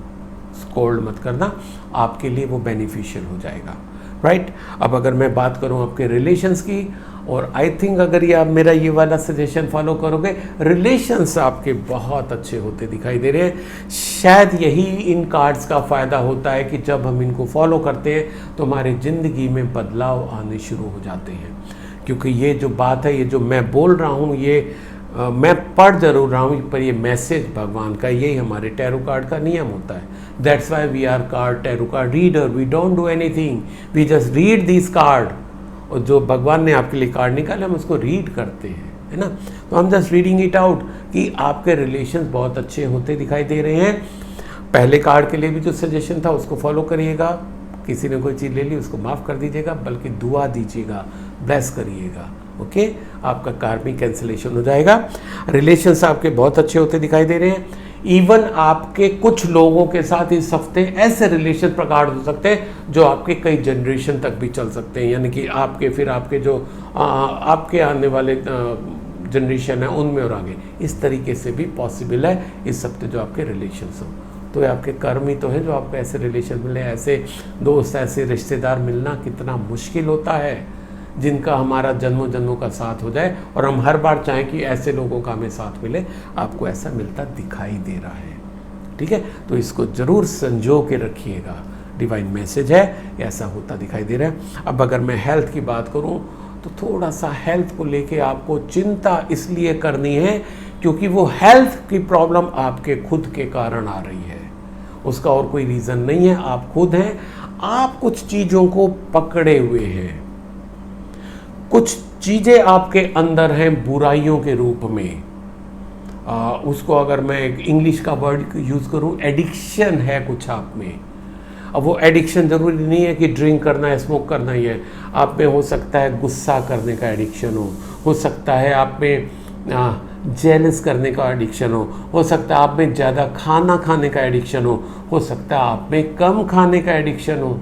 स्कोल्ड मत करना, आपके लिए वो बेनिफिशियल हो जाएगा, राइट। अब अगर मैं बात करूं आपके रिलेशंस की, और आई थिंक अगर ये आप मेरा ये वाला सजेशन फॉलो करोगे, रिलेशंस आपके बहुत अच्छे होते दिखाई दे रहे हैं। शायद यही इन कार्ड्स का फ़ायदा होता है कि जब हम इनको फॉलो करते हैं तो हमारी ज़िंदगी में बदलाव आने शुरू हो जाते हैं। क्योंकि ये जो बात है, ये जो मैं बोल रहा हूँ, ये मैं पढ़ जरूर रहा हूँ, पर ये मैसेज भगवान का, यही हमारे टैरो कार्ड का नियम होता है। That's why we are card tarot card reader. We don't do anything, we just read this card. और जो भगवान ने आपके लिए कार्ड निकाले हम उसको रीड करते हैं, है ना। तो हम जस्ट रीडिंग इट आउट कि आपके रिलेशंस बहुत अच्छे होते दिखाई दे रहे हैं। पहले कार्ड के लिए भी जो सजेशन था उसको फॉलो करिएगा। किसी ने कोई चीज़ ले ली उसको माफ़ कर दीजिएगा, बल्कि दुआ दीजिएगा, ब्लेस करिएगा, ओके। आपका कार्मिक कैंसिलेशन हो जाएगा। रिलेशंस आपके बहुत अच्छे होते दिखाई दे रहे हैं। इवन आपके कुछ लोगों के साथ इस हफ्ते ऐसे रिलेशन प्रगाढ़ हो सकते हैं जो आपके कई जनरेशन तक भी चल सकते हैं, यानी कि आपके फिर आपके जो आपके आने वाले जनरेशन है उनमें और आगे, इस तरीके से भी पॉसिबल है इस हफ्ते जो आपके रिलेशंस हो। तो ये आपके कर्म ही तो है जो आपको ऐसे रिलेशन मिले। ऐसे दोस्त, ऐसे रिश्तेदार मिलना कितना मुश्किल होता है, जिनका हमारा जन्मों जन्मों का साथ हो जाए, और हम हर बार चाहें कि ऐसे लोगों का हमें साथ मिले। आपको ऐसा मिलता दिखाई दे रहा है, ठीक है। तो इसको ज़रूर संजो के रखिएगा, डिवाइन मैसेज है, ऐसा होता दिखाई दे रहा है। अब अगर मैं हेल्थ की बात करूं तो थोड़ा सा हेल्थ को लेके आपको चिंता इसलिए करनी है क्योंकि वो हेल्थ की प्रॉब्लम आपके खुद के कारण आ रही है, उसका और कोई रीज़न नहीं है। आप खुद हैं, आप कुछ चीज़ों को पकड़े हुए हैं, कुछ चीज़ें आपके अंदर हैं बुराइयों के रूप में। उसको अगर मैं एक इंग्लिश का वर्ड यूज़ करूं, एडिक्शन है कुछ आप में। अब वो एडिक्शन ज़रूरी नहीं है कि ड्रिंक करना है, स्मोक करना ही है। आप में हो सकता है गुस्सा करने का एडिक्शन हो सकता है आप में जेलस करने का एडिक्शन हो सकता है आप में ज़्यादा खाना खाने का एडिक्शन हो सकता है आप में कम खाने का एडिक्शन हो।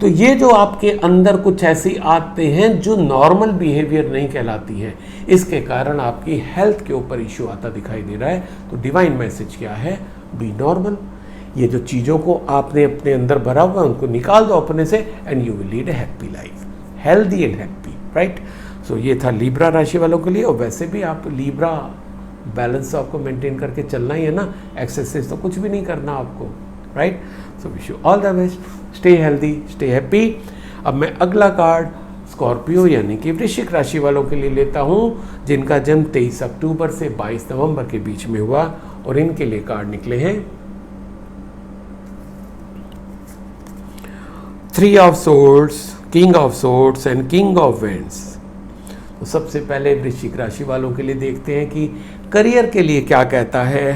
तो ये जो आपके अंदर कुछ ऐसी आदतें हैं जो नॉर्मल बिहेवियर नहीं कहलाती हैं, इसके कारण आपकी हेल्थ के ऊपर इश्यू आता दिखाई दे रहा है। तो डिवाइन मैसेज क्या है? B normal. ये जो चीज़ों को आपने अपने अंदर भरा हुआ उनको निकाल दो अपने से, and you will lead a happy life, healthy and happy, right. So ये था लिब्रा राशि वालों के लिए। और वैसे भी आप लिब्रा बैलेंस आपको मेंटेन करके चलना ही है ना, एक्सरसाइज तो कुछ भी नहीं करना आपको, right. So wish you all the best, stay healthy, stay happy. अब मैं अगला कार्ड स्कॉर्पियो यानी कि वृश्चिक राशि वालों के लिए लेता हूँ, जिनका जन्म 23 अक्टूबर से 22 नवंबर के बीच में हुआ, और इनके लिए कार्ड निकले हैं 3 of swords, king of swords and king of wands. तो सबसे पहले वृश्चिक राशि वालों के लिए देखते हैं कि करियर के लिए क्या कहता है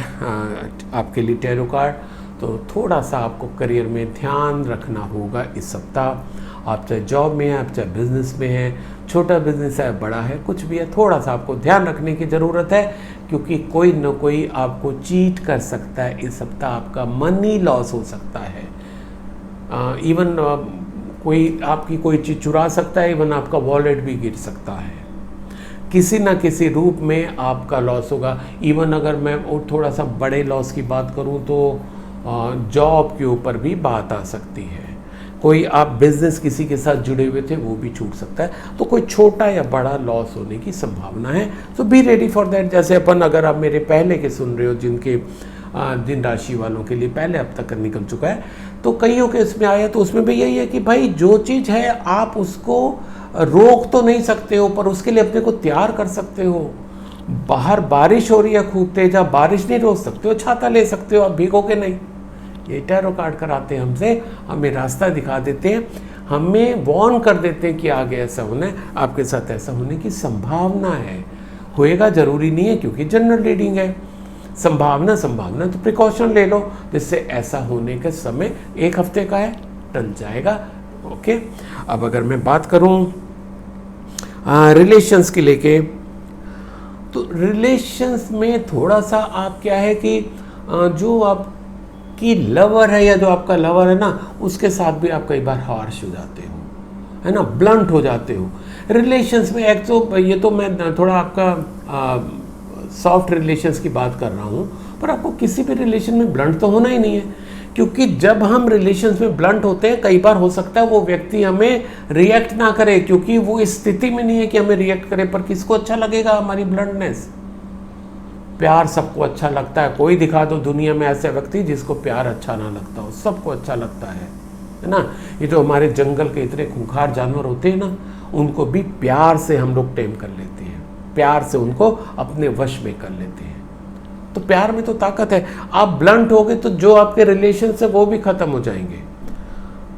आपके लिए टैरो कार्ड। तो थोड़ा सा आपको करियर में ध्यान रखना होगा इस सप्ताह। आप चाहे जॉब में हैं, आप चाहे बिजनेस में हैं, छोटा बिजनेस है बड़ा है कुछ भी है, थोड़ा सा आपको ध्यान रखने की ज़रूरत है, क्योंकि कोई न कोई आपको चीट कर सकता है। इस सप्ताह आपका मनी लॉस हो सकता है, इवन कोई आपकी कोई चीज़ चुरा सकता है, इवन आपका वॉलेट भी गिर सकता है, किसी ना किसी रूप में आपका लॉस होगा। इवन अगर मैं और थोड़ा सा बड़े लॉस की बात करूं तो जॉब के ऊपर भी बात आ सकती है। कोई आप बिजनेस किसी के साथ जुड़े हुए थे वो भी छूट सकता है, तो कोई छोटा या बड़ा लॉस होने की संभावना है। तो बी रेडी फॉर दैट। जैसे अपन, अगर आप मेरे पहले के सुन रहे हो जिनके जिन राशि वालों के लिए पहले अब तक निकल चुका है, तो कईयों के इसमें आया, तो उसमें भी यही है कि भाई जो चीज़ है आप उसको रोक तो नहीं सकते हो, पर उसके लिए अपने को तैयार कर सकते हो। बाहर बारिश हो रही है खूब तेज, आप बारिश नहीं रोक सकते हो, छाता ले सकते हो, आप भीगोगे नहीं। ये टैरो कार्ड कराते हैं हमसे, हमें रास्ता दिखा देते हैं, हमें वार्न कर देते हैं कि आगे ऐसा होना है, आपके साथ ऐसा होने की संभावना है। होएगा जरूरी नहीं है, क्योंकि जनरल रीडिंग है। संभावना तो प्रिकॉशन ले लो, जिससे ऐसा होने का समय 1 हफ्ते का है, टल जाएगा। ओके, अब अगर मैं बात करूं रिलेशंस के लेके, तो रिलेशंस में थोड़ा सा आप क्या है कि जो आपकी लवर है या जो आपका लवर है ना, उसके साथ भी आप कई बार हार्श हो जाते हो, है ना, ब्लंट हो जाते हो रिलेशंस में। एक तो ये तो मैं थोड़ा आपका सॉफ्ट रिलेशंस की बात कर रहा हूँ, पर आपको किसी भी रिलेशन में ब्लंट तो होना ही नहीं है, क्योंकि जब हम रिलेशंस में ब्लंट होते हैं, कई बार हो सकता है वो व्यक्ति हमें रिएक्ट ना करे, क्योंकि वो इस स्थिति में नहीं है कि हमें रिएक्ट करे, पर किसको अच्छा लगेगा हमारी ब्लंटनेस? प्यार सबको अच्छा लगता है। कोई दिखा दो दुनिया में ऐसे व्यक्ति जिसको प्यार अच्छा ना लगता हो, सबको अच्छा लगता है ना। ये जो हमारे जंगल के इतने खूंखार जानवर होते हैं ना, उनको भी प्यार से हम लोग टेम कर लेते हैं, प्यार से उनको अपने वश में कर लेते हैं। तो प्यार में तो ताकत है। आप ब्लंट हो गए तो जो आपके रिलेशन है वो भी खत्म हो जाएंगे,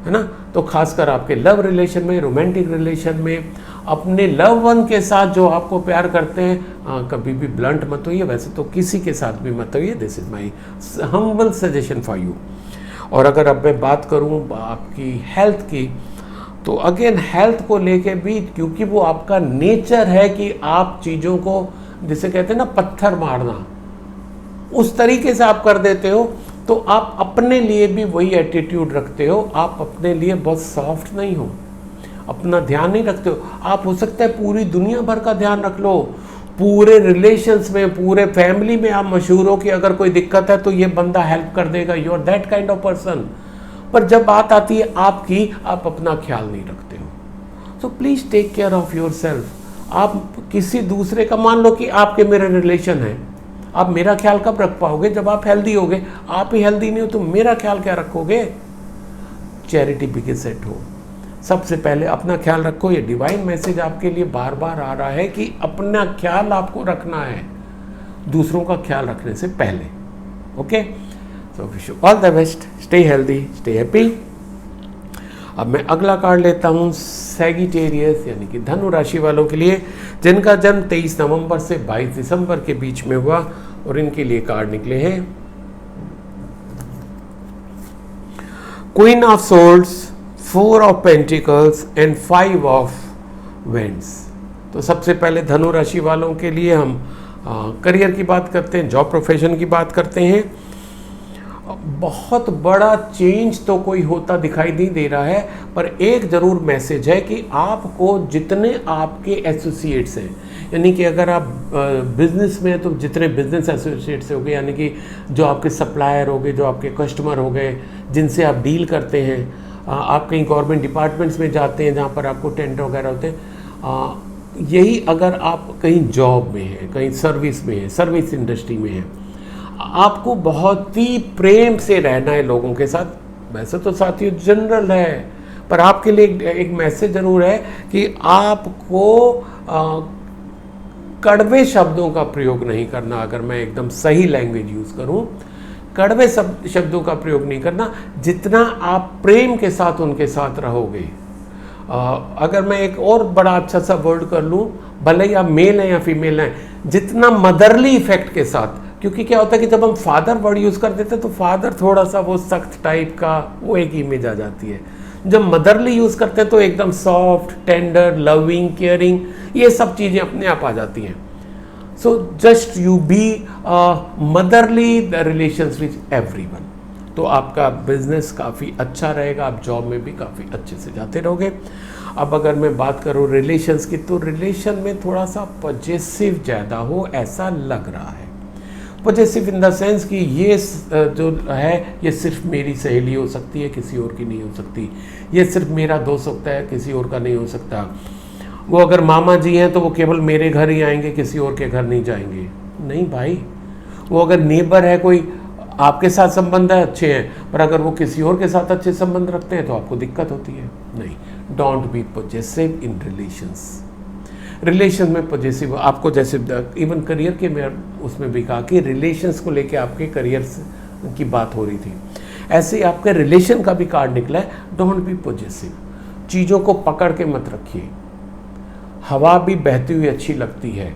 है ना। तो खासकर आपके लव रिलेशन में, रोमांटिक रिलेशन में, अपने लव वन के साथ जो आपको प्यार करते हैं, कभी भी ब्लंट मत होइए। वैसे तो किसी के साथ भी मत होइए, this is my humble suggestion for you. और अगर अब मैं बात करूं आपकी हेल्थ की, तो अगेन हेल्थ को लेके भी, क्योंकि वो आपका नेचर है कि आप चीज़ों को, जिसे कहते हैं ना पत्थर मारना, उस तरीके से आप कर देते हो, तो आप अपने लिए भी वही एटीट्यूड रखते हो। आप अपने लिए बहुत सॉफ्ट नहीं हो, अपना ध्यान नहीं रखते हो। आप हो सकता है पूरी दुनिया भर का ध्यान रख लो, पूरे रिलेशंस में, पूरे फैमिली में आप मशहूर हो कि अगर कोई दिक्कत है तो ये बंदा हेल्प कर देगा, you are that kind of person. पर जब बात आती है आपकी, आप अपना ख्याल नहीं रखते हो। So please take care of yourself. आप किसी दूसरे का, मान लो कि आपके मेरे रिलेशन है, आप मेरा ख्याल कब रख पाओगे? जब आप हेल्दी होगे। आप ही हेल्दी नहीं हो तो मेरा ख्याल क्या रखोगे? Charity biggest at home. सबसे पहले अपना ख्याल रखो। ये डिवाइन मैसेज आपके लिए बार बार आ रहा है कि अपना ख्याल आपको रखना है, दूसरों का ख्याल रखने से पहले। Okay, so wish you all the best, stay healthy, stay happy. अब मैं अगला कार्ड लेता हूँ सैगिटेरियस यानी कि धनु राशि वालों के लिए, जिनका जन्म 23 नवंबर से 22 दिसंबर के बीच में हुआ, और इनके लिए कार्ड निकले हैं queen of swords, 4 of pentacles and 5 of wands. तो सबसे पहले धनु राशि वालों के लिए हम करियर की बात करते हैं, जॉब प्रोफेशन की बात करते हैं। बहुत बड़ा चेंज तो कोई होता दिखाई नहीं दे रहा है, पर एक ज़रूर मैसेज है कि आपको जितने आपके एसोसिएट्स हैं, यानी कि अगर आप बिजनेस में हैं तो जितने बिजनेस एसोसिएट्स हो गए, यानी कि जो आपके सप्लायर हो गए, जो आपके कस्टमर हो गए, जिनसे आप डील करते हैं, आप कहीं गवर्नमेंट डिपार्टमेंट्स में जाते हैं जहाँ पर आपको टेंडर वगैरह होते हैं, यही अगर आप कहीं जॉब में हैं, कहीं सर्विस में हैं, सर्विस इंडस्ट्री में हैं, आपको बहुत ही प्रेम से रहना है लोगों के साथ। वैसे तो साथियों जनरल है, पर आपके लिए एक मैसेज जरूर है कि आपको कड़वे शब्दों का प्रयोग नहीं करना। अगर मैं एकदम सही लैंग्वेज यूज़ करूं, कड़वे शब्दों का प्रयोग नहीं करना। जितना आप प्रेम के साथ उनके साथ रहोगे, अगर मैं एक और बड़ा अच्छा सा वर्ड कर लूं, भले ही आप मेल हैं या फीमेल हैं, जितना मदरली इफेक्ट के साथ क्योंकि क्या होता है कि जब हम फादर वर्ड यूज़ कर देते हैं तो फादर थोड़ा सा वो सख्त टाइप का वो एक इमेज आ जाती है। जब मदरली यूज़ करते हैं तो एकदम सॉफ्ट, टेंडर, लविंग, केयरिंग, ये सब चीज़ें अपने आप आ जाती हैं। So just you be motherly the relations with everyone, तो आपका बिजनेस काफ़ी अच्छा रहेगा, आप जॉब में भी काफ़ी अच्छे से जाते रहोगे। अब अगर मैं बात करूँ रिलेशंस की, तो रिलेशन में थोड़ा सा पॉजेसिव ज़्यादा हो ऐसा लग रहा है। पॉजेसिव इन द सेंस कि ये जो है ये सिर्फ मेरी सहेली हो सकती है, किसी और की नहीं हो सकती। ये सिर्फ मेरा दोस्त होता है, किसी और का नहीं हो सकता। वो अगर मामा जी हैं तो वो केवल मेरे घर ही आएंगे, किसी और के घर नहीं जाएंगे। नहीं भाई, वो अगर नेबर है कोई, आपके साथ संबंध है अच्छे हैं, पर अगर वो किसी और के साथ अच्छे संबंध रखते हैं तो आपको दिक्कत होती है। नहीं, don't be possessive in relations. Relation में पॉजेसिव आपको, जैसे इवन करियर के मैं उसमें भी कहा कि रिलेशंस को लेके आपके करियर की बात हो रही थी, ऐसे ही आपके रिलेशन का भी कार्ड निकला है। डोंट बी पॉजेसिव, चीज़ों को पकड़ के मत रखिए। हवा भी बहती हुई अच्छी लगती है,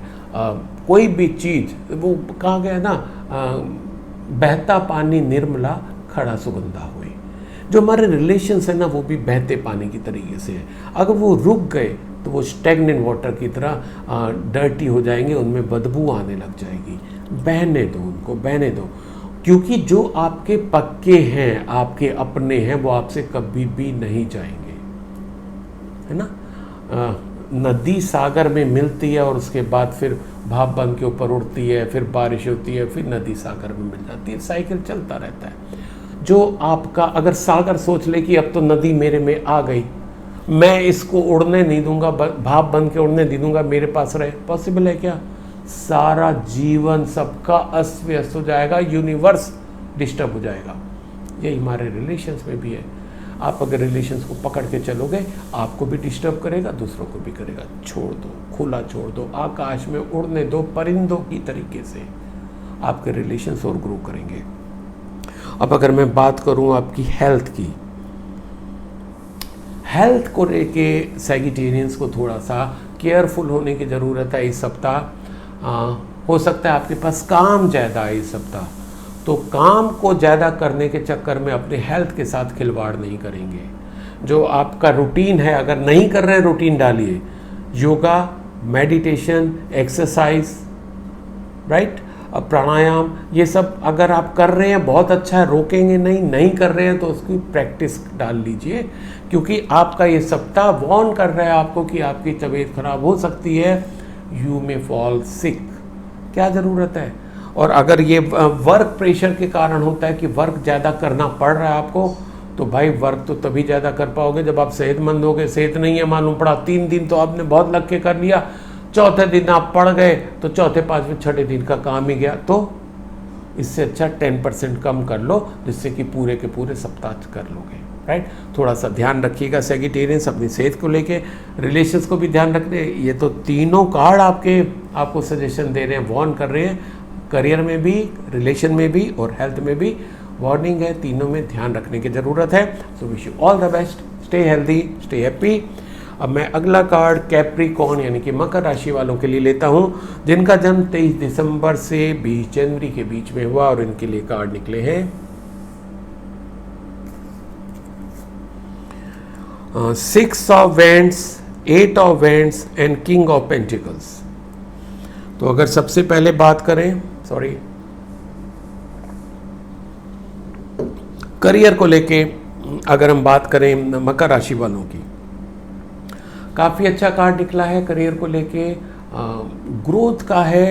कोई भी चीज़, वो कहा गया ना, बहता पानी निर्मला, खड़ा सुगंधा हुए। जो हमारे रिलेशंस है ना, वो भी बहते पानी की तरीके से है। अगर वो रुक गए तो वो स्टैग्नेंट वाटर की तरह डर्टी हो जाएंगे, उनमें बदबू आने लग जाएगी। बहने दो, उनको बहने दो, क्योंकि जो आपके पक्के हैं, आपके अपने हैं, वो आपसे कभी भी नहीं जाएंगे, है ना। नदी सागर में मिलती है और उसके बाद फिर भाप बन के ऊपर उड़ती है, फिर बारिश होती है, फिर नदी सागर में मिल जाती है, साइकिल चलता रहता है। जो आपका, अगर सागर सोच ले कि अब तो नदी मेरे में आ गई, मैं इसको उड़ने नहीं दूंगा, भाप बन के उड़ने नहीं दूंगा, मेरे पास रहे, पॉसिबल है क्या? सारा जीवन सबका अस्त व्यस्त हो जाएगा, यूनिवर्स डिस्टर्ब हो जाएगा। यही हमारे रिलेशंस में भी है। आप अगर रिलेशंस को पकड़ के चलोगे, आपको भी डिस्टर्ब करेगा, दूसरों को भी करेगा। छोड़ दो, खुला छोड़ दो, आकाश में उड़ने दो, परिंदों की तरीके से आपके रिलेशंस और ग्रो करेंगे। अब अगर मैं बात करूं आपकी हेल्थ की, हेल्थ को लेके सैजिटेरियंस को थोड़ा सा केयरफुल होने की ज़रूरत है इस सप्ताह। हो सकता है आपके पास काम ज़्यादा है इस सप्ताह, तो काम को ज़्यादा करने के चक्कर में अपने हेल्थ के साथ खिलवाड़ नहीं करेंगे। जो आपका रूटीन है, अगर नहीं कर रहे रूटीन डालिए, योगा, मेडिटेशन, एक्सरसाइज, राइट, प्राणायाम, ये सब अगर आप कर रहे हैं बहुत अच्छा है, रोकेंगे नहीं कर रहे हैं तो उसकी प्रैक्टिस डाल लीजिए, क्योंकि आपका ये सप्ताह वॉर्न कर रहा है आपको कि आपकी तबीयत खराब हो सकती है, यू मे फॉल सिक। क्या ज़रूरत है? और अगर ये वर्क प्रेशर के कारण होता है कि वर्क ज़्यादा करना पड़ रहा है आपको, तो भाई वर्क तो तभी ज़्यादा कर पाओगे जब आप सेहतमंद होगे। सेहत नहीं है, मालूम पड़ा 3 दिन तो आपने बहुत लग के कर लिया, चौथे दिन आप पड़ गए तो चौथे, पाँचवें, छठे दिन का काम ही गया। तो इससे अच्छा 10% कम कर लो, जिससे कि पूरे के पूरे सप्ताह कर लोगे, राइट। थोड़ा सा ध्यान रखिएगा सैजिटेरियंस, अपनी सेहत को लेके, रिलेशंस को भी ध्यान रखने। ये तो तीनों कार्ड आपको सजेशन दे रहे हैं, वॉर्न कर रहे हैं, करियर में भी, रिलेशन में भी और हेल्थ में भी वार्निंग है। तीनों में ध्यान रखने की ज़रूरत है। So wish you all the best, stay healthy, stay happy. अब मैं अगला कार्ड कैप्रिकॉर्न यानी कि मकर राशि वालों के लिए लेता हूं, जिनका जन्म 23 दिसंबर से 20 जनवरी के बीच में हुआ, और इनके लिए कार्ड निकले हैं 6 of vends, 8 of vends and king of pentacles. तो अगर सबसे पहले बात करें, करियर को लेके अगर हम बात करें मकर राशि वालों की, काफ़ी अच्छा कार्ड निकला है। करियर को लेके ग्रोथ का है,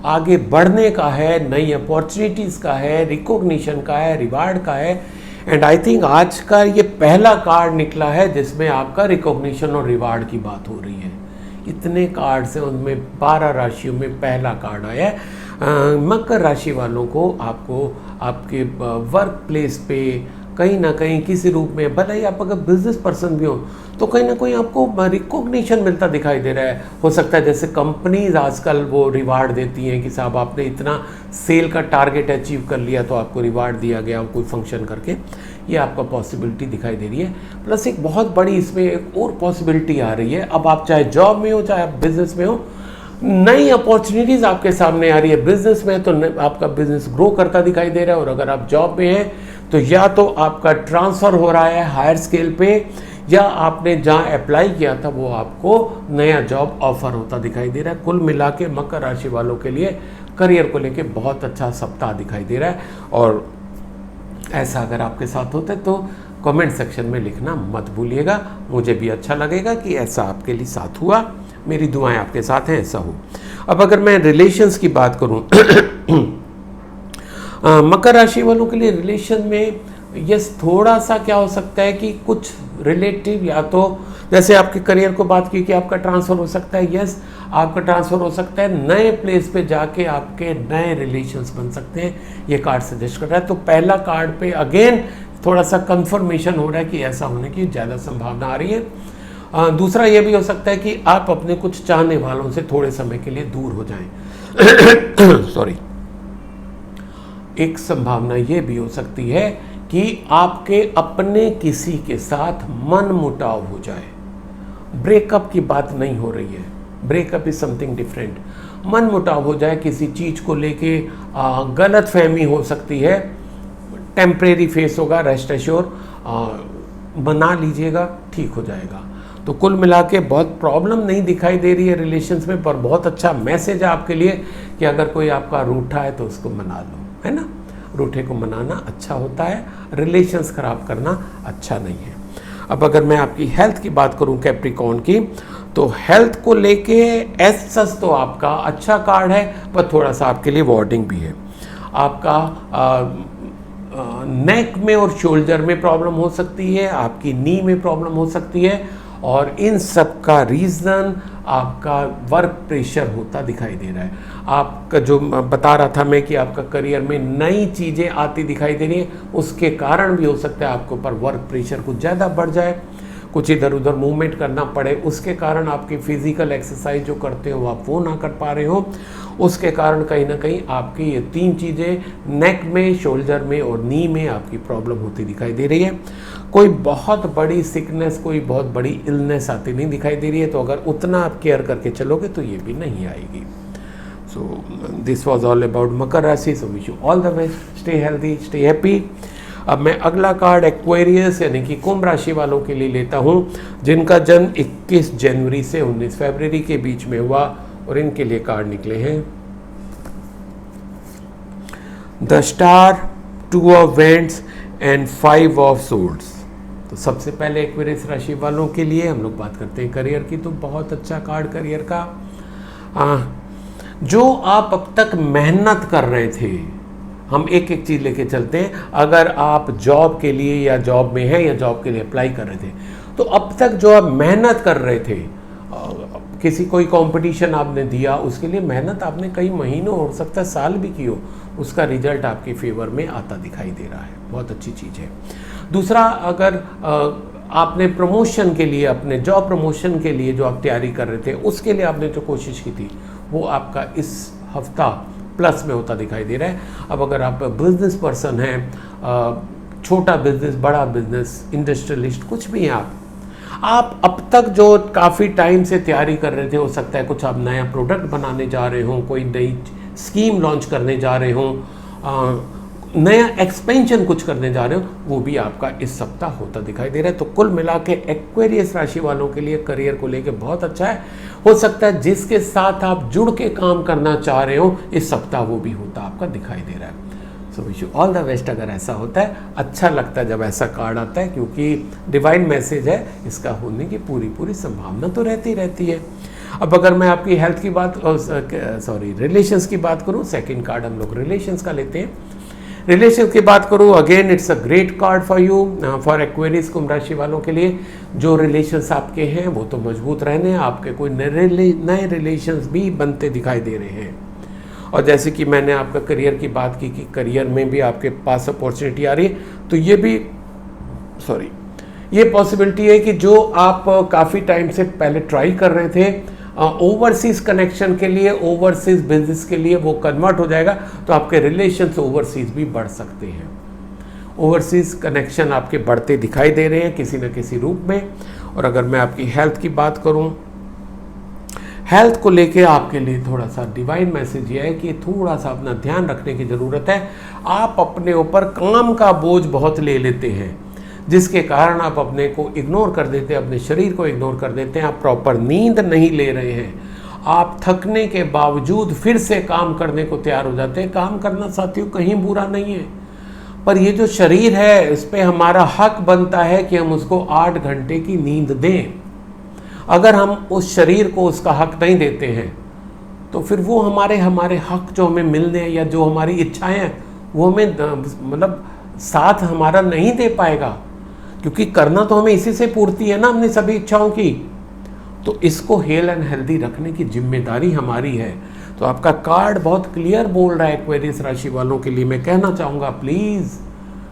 आगे बढ़ने का है, नई अपॉर्चुनिटीज़ का है, रिकॉग्निशन का है, रिवार्ड का है। एंड आई थिंक आज का ये पहला कार्ड निकला है जिसमें आपका रिकॉग्निशन और रिवार्ड की बात हो रही है। इतने कार्ड्स हैं, उनमें 12 राशियों में पहला कार्ड आया है। मकर राशि वालों को आपको आपके वर्क प्लेस पे कहीं ना कहीं किसी रूप में, भले ही आप अगर बिजनेस पर्सन भी हो तो कहीं ना कहीं आपको रिकॉग्निशन मिलता दिखाई दे रहा है। हो सकता है जैसे कंपनीज आजकल वो रिवार्ड देती हैं कि साहब आपने इतना सेल का टारगेट अचीव कर लिया तो आपको रिवार्ड दिया गया कोई फंक्शन करके, ये आपका पॉसिबिलिटी दिखाई दे रही है। प्लस एक बहुत बड़ी इसमें एक और पॉसिबिलिटी आ रही है, अब आप चाहे जॉब में हो चाहे आप बिजनेस में हो, नई अपॉर्चुनिटीज़ आपके सामने आ रही है। बिजनेस में तो आपका बिजनेस ग्रो करता दिखाई दे रहा है, और अगर आप जॉब में हैं तो या तो आपका ट्रांसफ़र हो रहा है हायर स्केल पे, या आपने जहाँ अप्लाई किया था वो आपको नया जॉब ऑफर होता दिखाई दे रहा है। कुल मिला के मकर राशि वालों के लिए करियर को लेके बहुत अच्छा सप्ताह दिखाई दे रहा है। और ऐसा अगर आपके साथ होता है तो कमेंट सेक्शन में लिखना मत भूलिएगा, मुझे भी अच्छा लगेगा कि ऐसा आपके लिए साथ हुआ। मेरी दुआएं आपके साथ हैं ऐसा हो। अब अगर मैं रिलेशंस की बात करूं मकर राशि वालों के लिए रिलेशन में यस थोड़ा सा क्या हो सकता है कि कुछ रिलेटिव, या तो जैसे आपके करियर को बात की कि आपका ट्रांसफ़र हो सकता है, यस आपका ट्रांसफ़र हो सकता है, नए प्लेस पे जाके आपके नए रिलेशंस बन सकते हैं, ये कार्ड सजेस्ट कर रहा है। तो पहला कार्ड पे अगेन थोड़ा सा कंफर्मेशन हो रहा है कि ऐसा होने की ज़्यादा संभावना आ रही है। दूसरा ये भी हो सकता है कि आप अपने कुछ चाहने वालों से थोड़े समय के लिए दूर हो जाएं सॉरी। एक संभावना ये भी हो सकती है कि आपके अपने किसी के साथ मन मुटाव हो जाए। ब्रेकअप की बात नहीं हो रही है, ब्रेकअप इज समथिंग डिफरेंट। मन मुटाव हो जाए किसी चीज़ को लेके, गलत फहमी हो सकती है, टेम्परेरी फेस होगा, रेस्ट एश्योर बना लीजिएगा, ठीक हो जाएगा। तो कुल मिला के बहुत प्रॉब्लम नहीं दिखाई दे रही है रिलेशंस में, पर बहुत अच्छा मैसेज है आपके लिए कि अगर कोई आपका रूठा है तो उसको मना लो, है ना। रूठे को मनाना अच्छा होता है, रिलेशंस खराब करना अच्छा नहीं है। अब अगर मैं आपकी हेल्थ की बात करूं कैप्रिकॉर्न की, तो हेल्थ को लेके एज सच तो आपका अच्छा कार्ड है, पर थोड़ा सा आपके लिए वार्निंग भी है। आपका नेक में और शोल्डर में प्रॉब्लम हो सकती है, आपकी नी में प्रॉब्लम हो सकती है, और इन सब का रीज़न आपका वर्क प्रेशर होता दिखाई दे रहा है। आपका जो बता रहा था मैं कि आपका करियर में नई चीज़ें आती दिखाई दे रही है, उसके कारण भी हो सकता है आपके ऊपर वर्क प्रेशर कुछ ज़्यादा बढ़ जाए, कुछ इधर उधर मूवमेंट करना पड़े, उसके कारण आपकी फिजिकल एक्सरसाइज जो करते हो आप वो ना कर पा रहे हो, उसके कारण कहीं ना कहीं आपकी ये तीन चीज़ें नेक में, शोल्डर में और नी में आपकी प्रॉब्लम होती दिखाई दे रही है। कोई बहुत बड़ी सिकनेस, कोई बहुत बड़ी इलनेस आती नहीं दिखाई दे रही है, तो अगर उतना आप केयर करके चलोगे तो ये भी नहीं आएगी। So this was all about Makar rashi. So wish you all the best, stay healthy, stay happy. अब मैं अगला कार्ड एक्वेरियस यानी कि कुंभ राशि वालों के लिए लेता हूं, जिनका जन्म 21 जनवरी से 19 फरवरी के बीच में हुआ, और इनके लिए कार्ड निकले हैं the star, 2 of vents and 5 of swords. तो सबसे पहले एक्वेरियस राशि वालों के लिए हम लोग बात करते हैं करियर की। तो बहुत अच्छा कार्ड करियर का। जो आप अब तक मेहनत कर रहे थे, हम एक एक चीज़ लेके चलते हैं। अगर आप जॉब के लिए या जॉब में हैं या जॉब के लिए अप्लाई कर रहे थे, तो अब तक जो आप मेहनत कर रहे थे, किसी कोई कंपटीशन आपने दिया, उसके लिए मेहनत आपने कई महीनों, हो सकता है साल भी की हो, उसका रिजल्ट आपके फेवर में आता दिखाई दे रहा है। बहुत अच्छी चीज़ है। दूसरा, अगर आपने प्रमोशन के लिए, अपने जॉब प्रमोशन के लिए जो आप तैयारी कर रहे थे, उसके लिए आपने जो कोशिश की थी, वो आपका इस हफ्ता प्लस में होता दिखाई दे रहा है। अब अगर आप बिजनेस पर्सन हैं, छोटा बिजनेस, बड़ा बिजनेस, इंडस्ट्रियलिस्ट, कुछ भी हैं आप अब तक जो काफ़ी टाइम से तैयारी कर रहे थे, हो सकता है कुछ आप नया प्रोडक्ट बनाने जा रहे हों, कोई नई स्कीम लॉन्च करने जा रहे हों, नया एक्सपेंशन कुछ करने जा रहे हो, वो भी आपका इस सप्ताह होता दिखाई दे रहा है। तो कुल मिला के एक्वेरियस राशि वालों के लिए करियर को लेके बहुत अच्छा है। हो सकता है जिसके साथ आप जुड़ के काम करना चाह रहे हो, इस सप्ताह वो भी होता आपका दिखाई दे रहा है। So wish you all the best. अगर ऐसा होता है, अच्छा लगता है जब ऐसा कार्ड आता है, क्योंकि डिवाइन मैसेज है, इसका होने की पूरी संभावना तो रहती है। अब अगर मैं आपकी हेल्थ की बात, रिलेशंस की बात करूं, सेकंड कार्ड हम लोग रिलेशंस का लेते हैं। रिलेशन की बात करूं, again it's a great card for you, for Aquarius कुंभ राशि वालों के लिए। जो रिलेशंस आपके हैं वो तो मजबूत रहने हैं, आपके कोई नए रिलेशंस भी बनते दिखाई दे रहे हैं। और जैसे कि मैंने आपका करियर की बात की कि करियर में भी आपके पास अपॉर्चुनिटी आ रही है, तो ये पॉसिबिलिटी है कि जो आप काफ़ी टाइम से पहले ट्राई कर रहे थे ओवरसीज कनेक्शन के लिए, ओवरसीज बिजनेस के लिए, वो कन्वर्ट हो जाएगा, तो आपके रिलेशंस ओवरसीज भी बढ़ सकते हैं। ओवरसीज कनेक्शन आपके बढ़ते दिखाई दे रहे हैं किसी न किसी रूप में। और अगर मैं आपकी हेल्थ की बात करूं, हेल्थ को लेके आपके लिए थोड़ा सा डिवाइन मैसेज ये है कि थोड़ा सा अपना ध्यान रखने की ज़रूरत है। आप अपने ऊपर काम का बोझ बहुत ले लेते हैं, जिसके कारण आप अपने को इग्नोर कर देते हैं, अपने शरीर को इग्नोर कर देते हैं। आप प्रॉपर नींद नहीं ले रहे हैं, आप थकने के बावजूद फिर से काम करने को तैयार हो जाते हैं। काम करना साथियों कहीं बुरा नहीं है, पर ये जो शरीर है इस पर हमारा हक बनता है कि हम उसको 8 घंटे की नींद दें। अगर हम उस शरीर को उसका हक नहीं देते हैं तो फिर वो हमारे हक जो हमें मिलने हैं या जो हमारी इच्छाएं हैं वो हमें मतलब साथ हमारा नहीं दे पाएगा, क्योंकि करना तो हमें इसी से पूर्ति है ना अपनी सभी इच्छाओं की। तो इसको हेल एंड हेल्दी रखने की जिम्मेदारी हमारी है। तो आपका कार्ड बहुत क्लियर बोल रहा है एक्वेरियस राशि वालों के लिए। मैं कहना चाहूँगा प्लीज़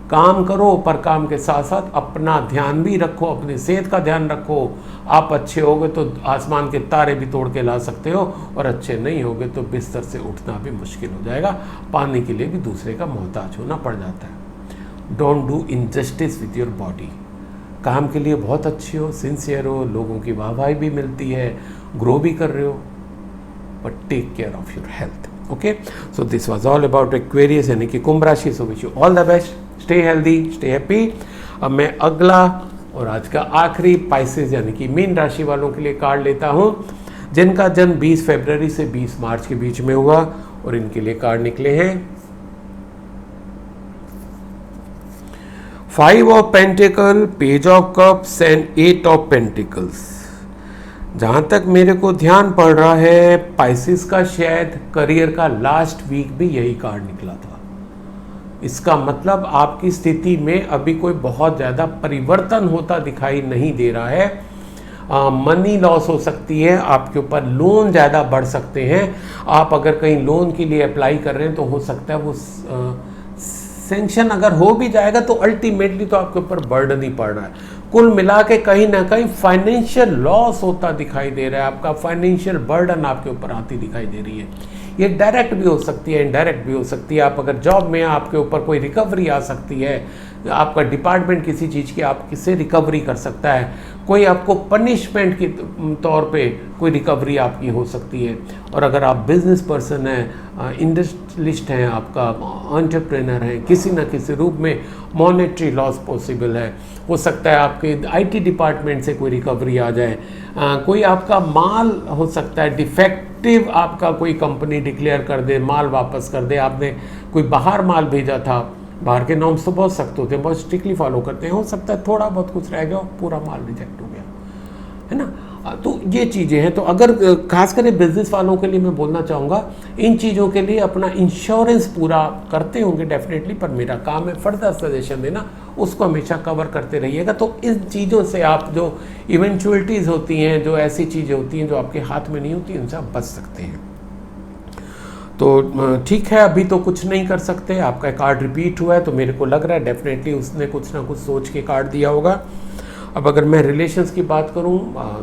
काम करो, पर काम के साथ साथ अपना ध्यान भी रखो, अपनी सेहत का ध्यान रखो। आप अच्छे होगे तो आसमान के तारे भी तोड़ के ला सकते हो, और अच्छे नहीं होगे तो बिस्तर से उठना भी मुश्किल हो जाएगा। पाने के लिए भी दूसरे का मोहताज होना पड़ जाता है। Don't do injustice with your body. काम के लिए बहुत अच्छे हो, सिंसियर हो, लोगों की वाहवाही भी मिलती है, ग्रो भी कर रहे हो, but take care of your health. Okay, so this was all about Aquarius यानी कि कुंभ राशि। So wish you all the best, stay healthy, stay happy. अब मैं अगला और आज का आखिरी पाइसेस यानी कि मीन राशि वालों के लिए कार्ड लेता हूं, जिनका जन्म 20 फरवरी से 20 मार्च के बीच में हुआ, और इनके लिए कार्ड निकले हैं 5 of pentacle, page of cups and 8 of pentacles. जहाँ तक मेरे को ध्यान पड़ रहा है, पाइसेस का शायद करियर का लास्ट वीक भी यही कार्ड निकला था। इसका मतलब आपकी स्थिति में अभी कोई बहुत ज़्यादा परिवर्तन होता दिखाई नहीं दे रहा है। मनी लॉस हो सकती है, आपके ऊपर लोन ज़्यादा बढ़ सकते हैं। आप अगर कहीं लोन के लिए अप्लाई कर रहे हैं तो हो सकता है वो सेंक्शन अगर हो भी जाएगा तो अल्टीमेटली तो आपके ऊपर बर्डन ही पड़ रहा है। कुल मिला के कहीं ना कहीं फाइनेंशियल लॉस होता दिखाई दे रहा है, आपका फाइनेंशियल बर्डन आपके ऊपर आती दिखाई दे रही है। ये डायरेक्ट भी हो सकती है, इनडायरेक्ट भी हो सकती है। आप अगर जॉब में आपके ऊपर कोई रिकवरी आ सकती है, आपका डिपार्टमेंट किसी चीज़ की आप किससे रिकवरी कर सकता है, कोई आपको पनिशमेंट के तौर पे कोई रिकवरी आपकी हो सकती है। और अगर आप बिजनेस पर्सन हैं, इंडस्ट्रियलिस्ट हैं, आपका एंटरप्रेनर हैं, किसी न किसी रूप में मॉनेटरी लॉस पॉसिबल है। हो सकता है आपके आईटी डिपार्टमेंट से कोई रिकवरी आ जाए, कोई आपका माल हो सकता है डिफेक्टिव, आपका कोई कंपनी डिक्लेयर कर दे, माल वापस कर दे। आपने कोई बाहर माल भेजा था, बाहर के नॉर्म्स तो बहुत सख्त होते हैं, बहुत स्ट्रिक्टली फॉलो करते हैं, हो सकता है थोड़ा बहुत कुछ रह गया, पूरा माल रिजेक्ट हो गया, है ना। तो ये चीज़ें हैं। तो अगर खास करके बिजनेस वालों के लिए मैं बोलना चाहूँगा, इन चीज़ों के लिए अपना इंश्योरेंस पूरा करते होंगे डेफिनेटली, पर मेरा काम है फर्दर सजेशन देना, उसको हमेशा कवर करते रहिएगा। तो इन चीज़ों से आप जो इवेंचुअलिटीज़ होती हैं, जो ऐसी चीज़ें होती हैं जो आपके हाथ में नहीं होती, उनसे आप बच सकते हैं। तो ठीक है, अभी तो कुछ नहीं कर सकते। आपका कार्ड रिपीट हुआ है तो मेरे को लग रहा है डेफिनेटली उसने कुछ ना कुछ सोच के कार्ड दिया होगा। अब अगर मैं रिलेशंस की बात करूं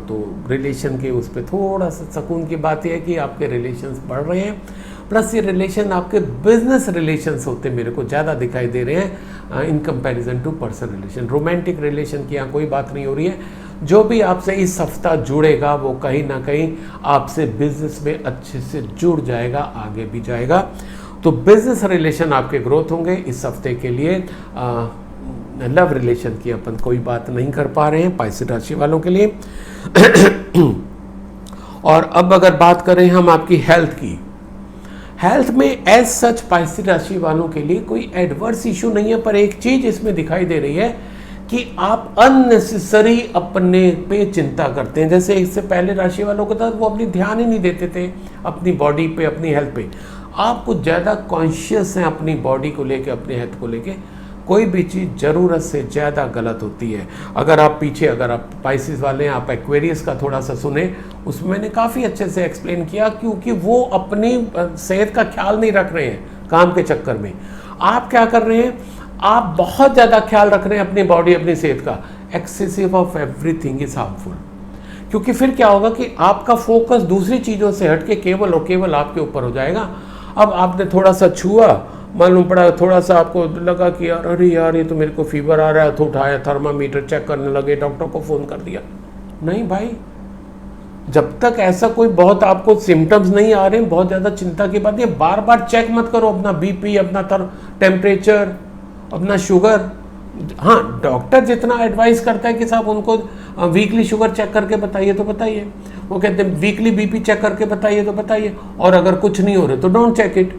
तो रिलेशन के उस पर थोड़ा सा सुकून की बात यह है कि आपके रिलेशंस बढ़ रहे हैं, प्लस ये रिलेशन आपके बिजनेस रिलेशंस होते मेरे को ज़्यादा दिखाई दे रहे हैं in comparison to personal relation. Romantic relation की यहाँ कोई बात नहीं हो रही है। जो भी आपसे इस हफ्ता जुड़ेगा वो कहीं ना कहीं आपसे बिजनेस में अच्छे से जुड़ जाएगा, आगे भी जाएगा। तो बिजनेस रिलेशन आपके ग्रोथ होंगे इस हफ्ते के लिए। लव रिलेशन की अपन कोई बात नहीं कर पा रहे हैं पाइसेस राशि वालों के लिए। और अब अगर बात करें हम आपकी हेल्थ की, हेल्थ में एज सच पाइसेस राशि वालों के लिए कोई एडवर्स इशू नहीं है, पर एक चीज इसमें दिखाई दे रही है कि आप अननेसेसरी अपने पे चिंता करते हैं। जैसे इससे पहले राशि वालों को था वो अपनी ध्यान ही नहीं देते थे अपनी बॉडी पे, अपनी हेल्थ पे। आप कुछ ज़्यादा कॉन्शियस हैं अपनी बॉडी को लेके, अपने हेल्थ को लेके। कोई भी चीज़ ज़रूरत से ज़्यादा गलत होती है। अगर आप पाइसेस वाले हैं, आप एक्वेरियस का थोड़ा सा सुने, उसमें मैंने काफ़ी अच्छे से एक्सप्लेन किया, क्योंकि वो अपनी सेहत का ख्याल नहीं रख रहे हैं काम के चक्कर में। आप क्या कर रहे हैं, आप बहुत ज़्यादा ख्याल रख रहे हैं अपनी बॉडी, अपनी सेहत का। Excessive of everything is harmful, क्योंकि फिर क्या होगा कि आपका फोकस दूसरी चीज़ों से हट के केवल और केवल आपके ऊपर हो जाएगा। अब आपने थोड़ा सा छुआ, मालूम पड़ा, थोड़ा सा आपको लगा कि यार अरे यार ये तो मेरे को फीवर आ रहा है, तो उठाया थर्मामीटर चेक करने लगे, डॉक्टर को फ़ोन कर दिया। नहीं भाई, जब तक ऐसा कोई बहुत आपको सिम्टम्स नहीं आ रहे हैं, बहुत ज़्यादा चिंता की बात है, बार बार चेक मत करो अपना बीपी, अपना टेम्परेचर, अपना शुगर। हाँ, डॉक्टर जितना एडवाइस करता है कि साहब उनको वीकली शुगर चेक करके बताइए तो बताइए, वो कहते हैं वीकली बीपी चेक करके बताइए तो बताइए, और अगर कुछ नहीं हो रहा तो डोंट चेक इट,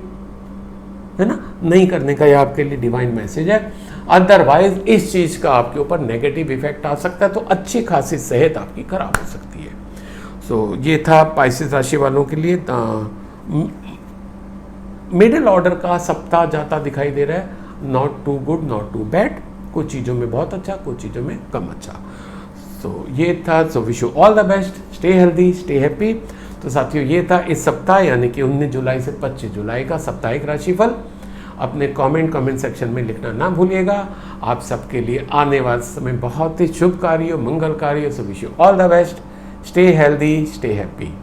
है ना, नहीं करने का ये आपके लिए डिवाइन मैसेज है। अदरवाइज इस चीज़ का आपके ऊपर नेगेटिव इफेक्ट आ सकता है, तो अच्छी खासी सेहत आपकी खराब हो सकती है। सो ये था पाइसेस राशि वालों के लिए। मिडिल ऑर्डर का सप्ताह जाता दिखाई दे रहा है, not too good not too bad, कुछ चीज़ों में बहुत अच्छा, कुछ चीज़ों में कम अच्छा। सो ये था। सो wish you all the best, stay healthy, stay happy. तो साथियों, ये था इस सप्ताह यानी कि 19 जुलाई से 25 जुलाई का साप्ताहिक राशिफल। अपने कमेंट सेक्शन में लिखना ना भूलिएगा। आप सबके लिए आने वाला समय बहुत ही शुभकारी और मंगलकारी हो। सो wish you all the best, stay healthy, stay happy.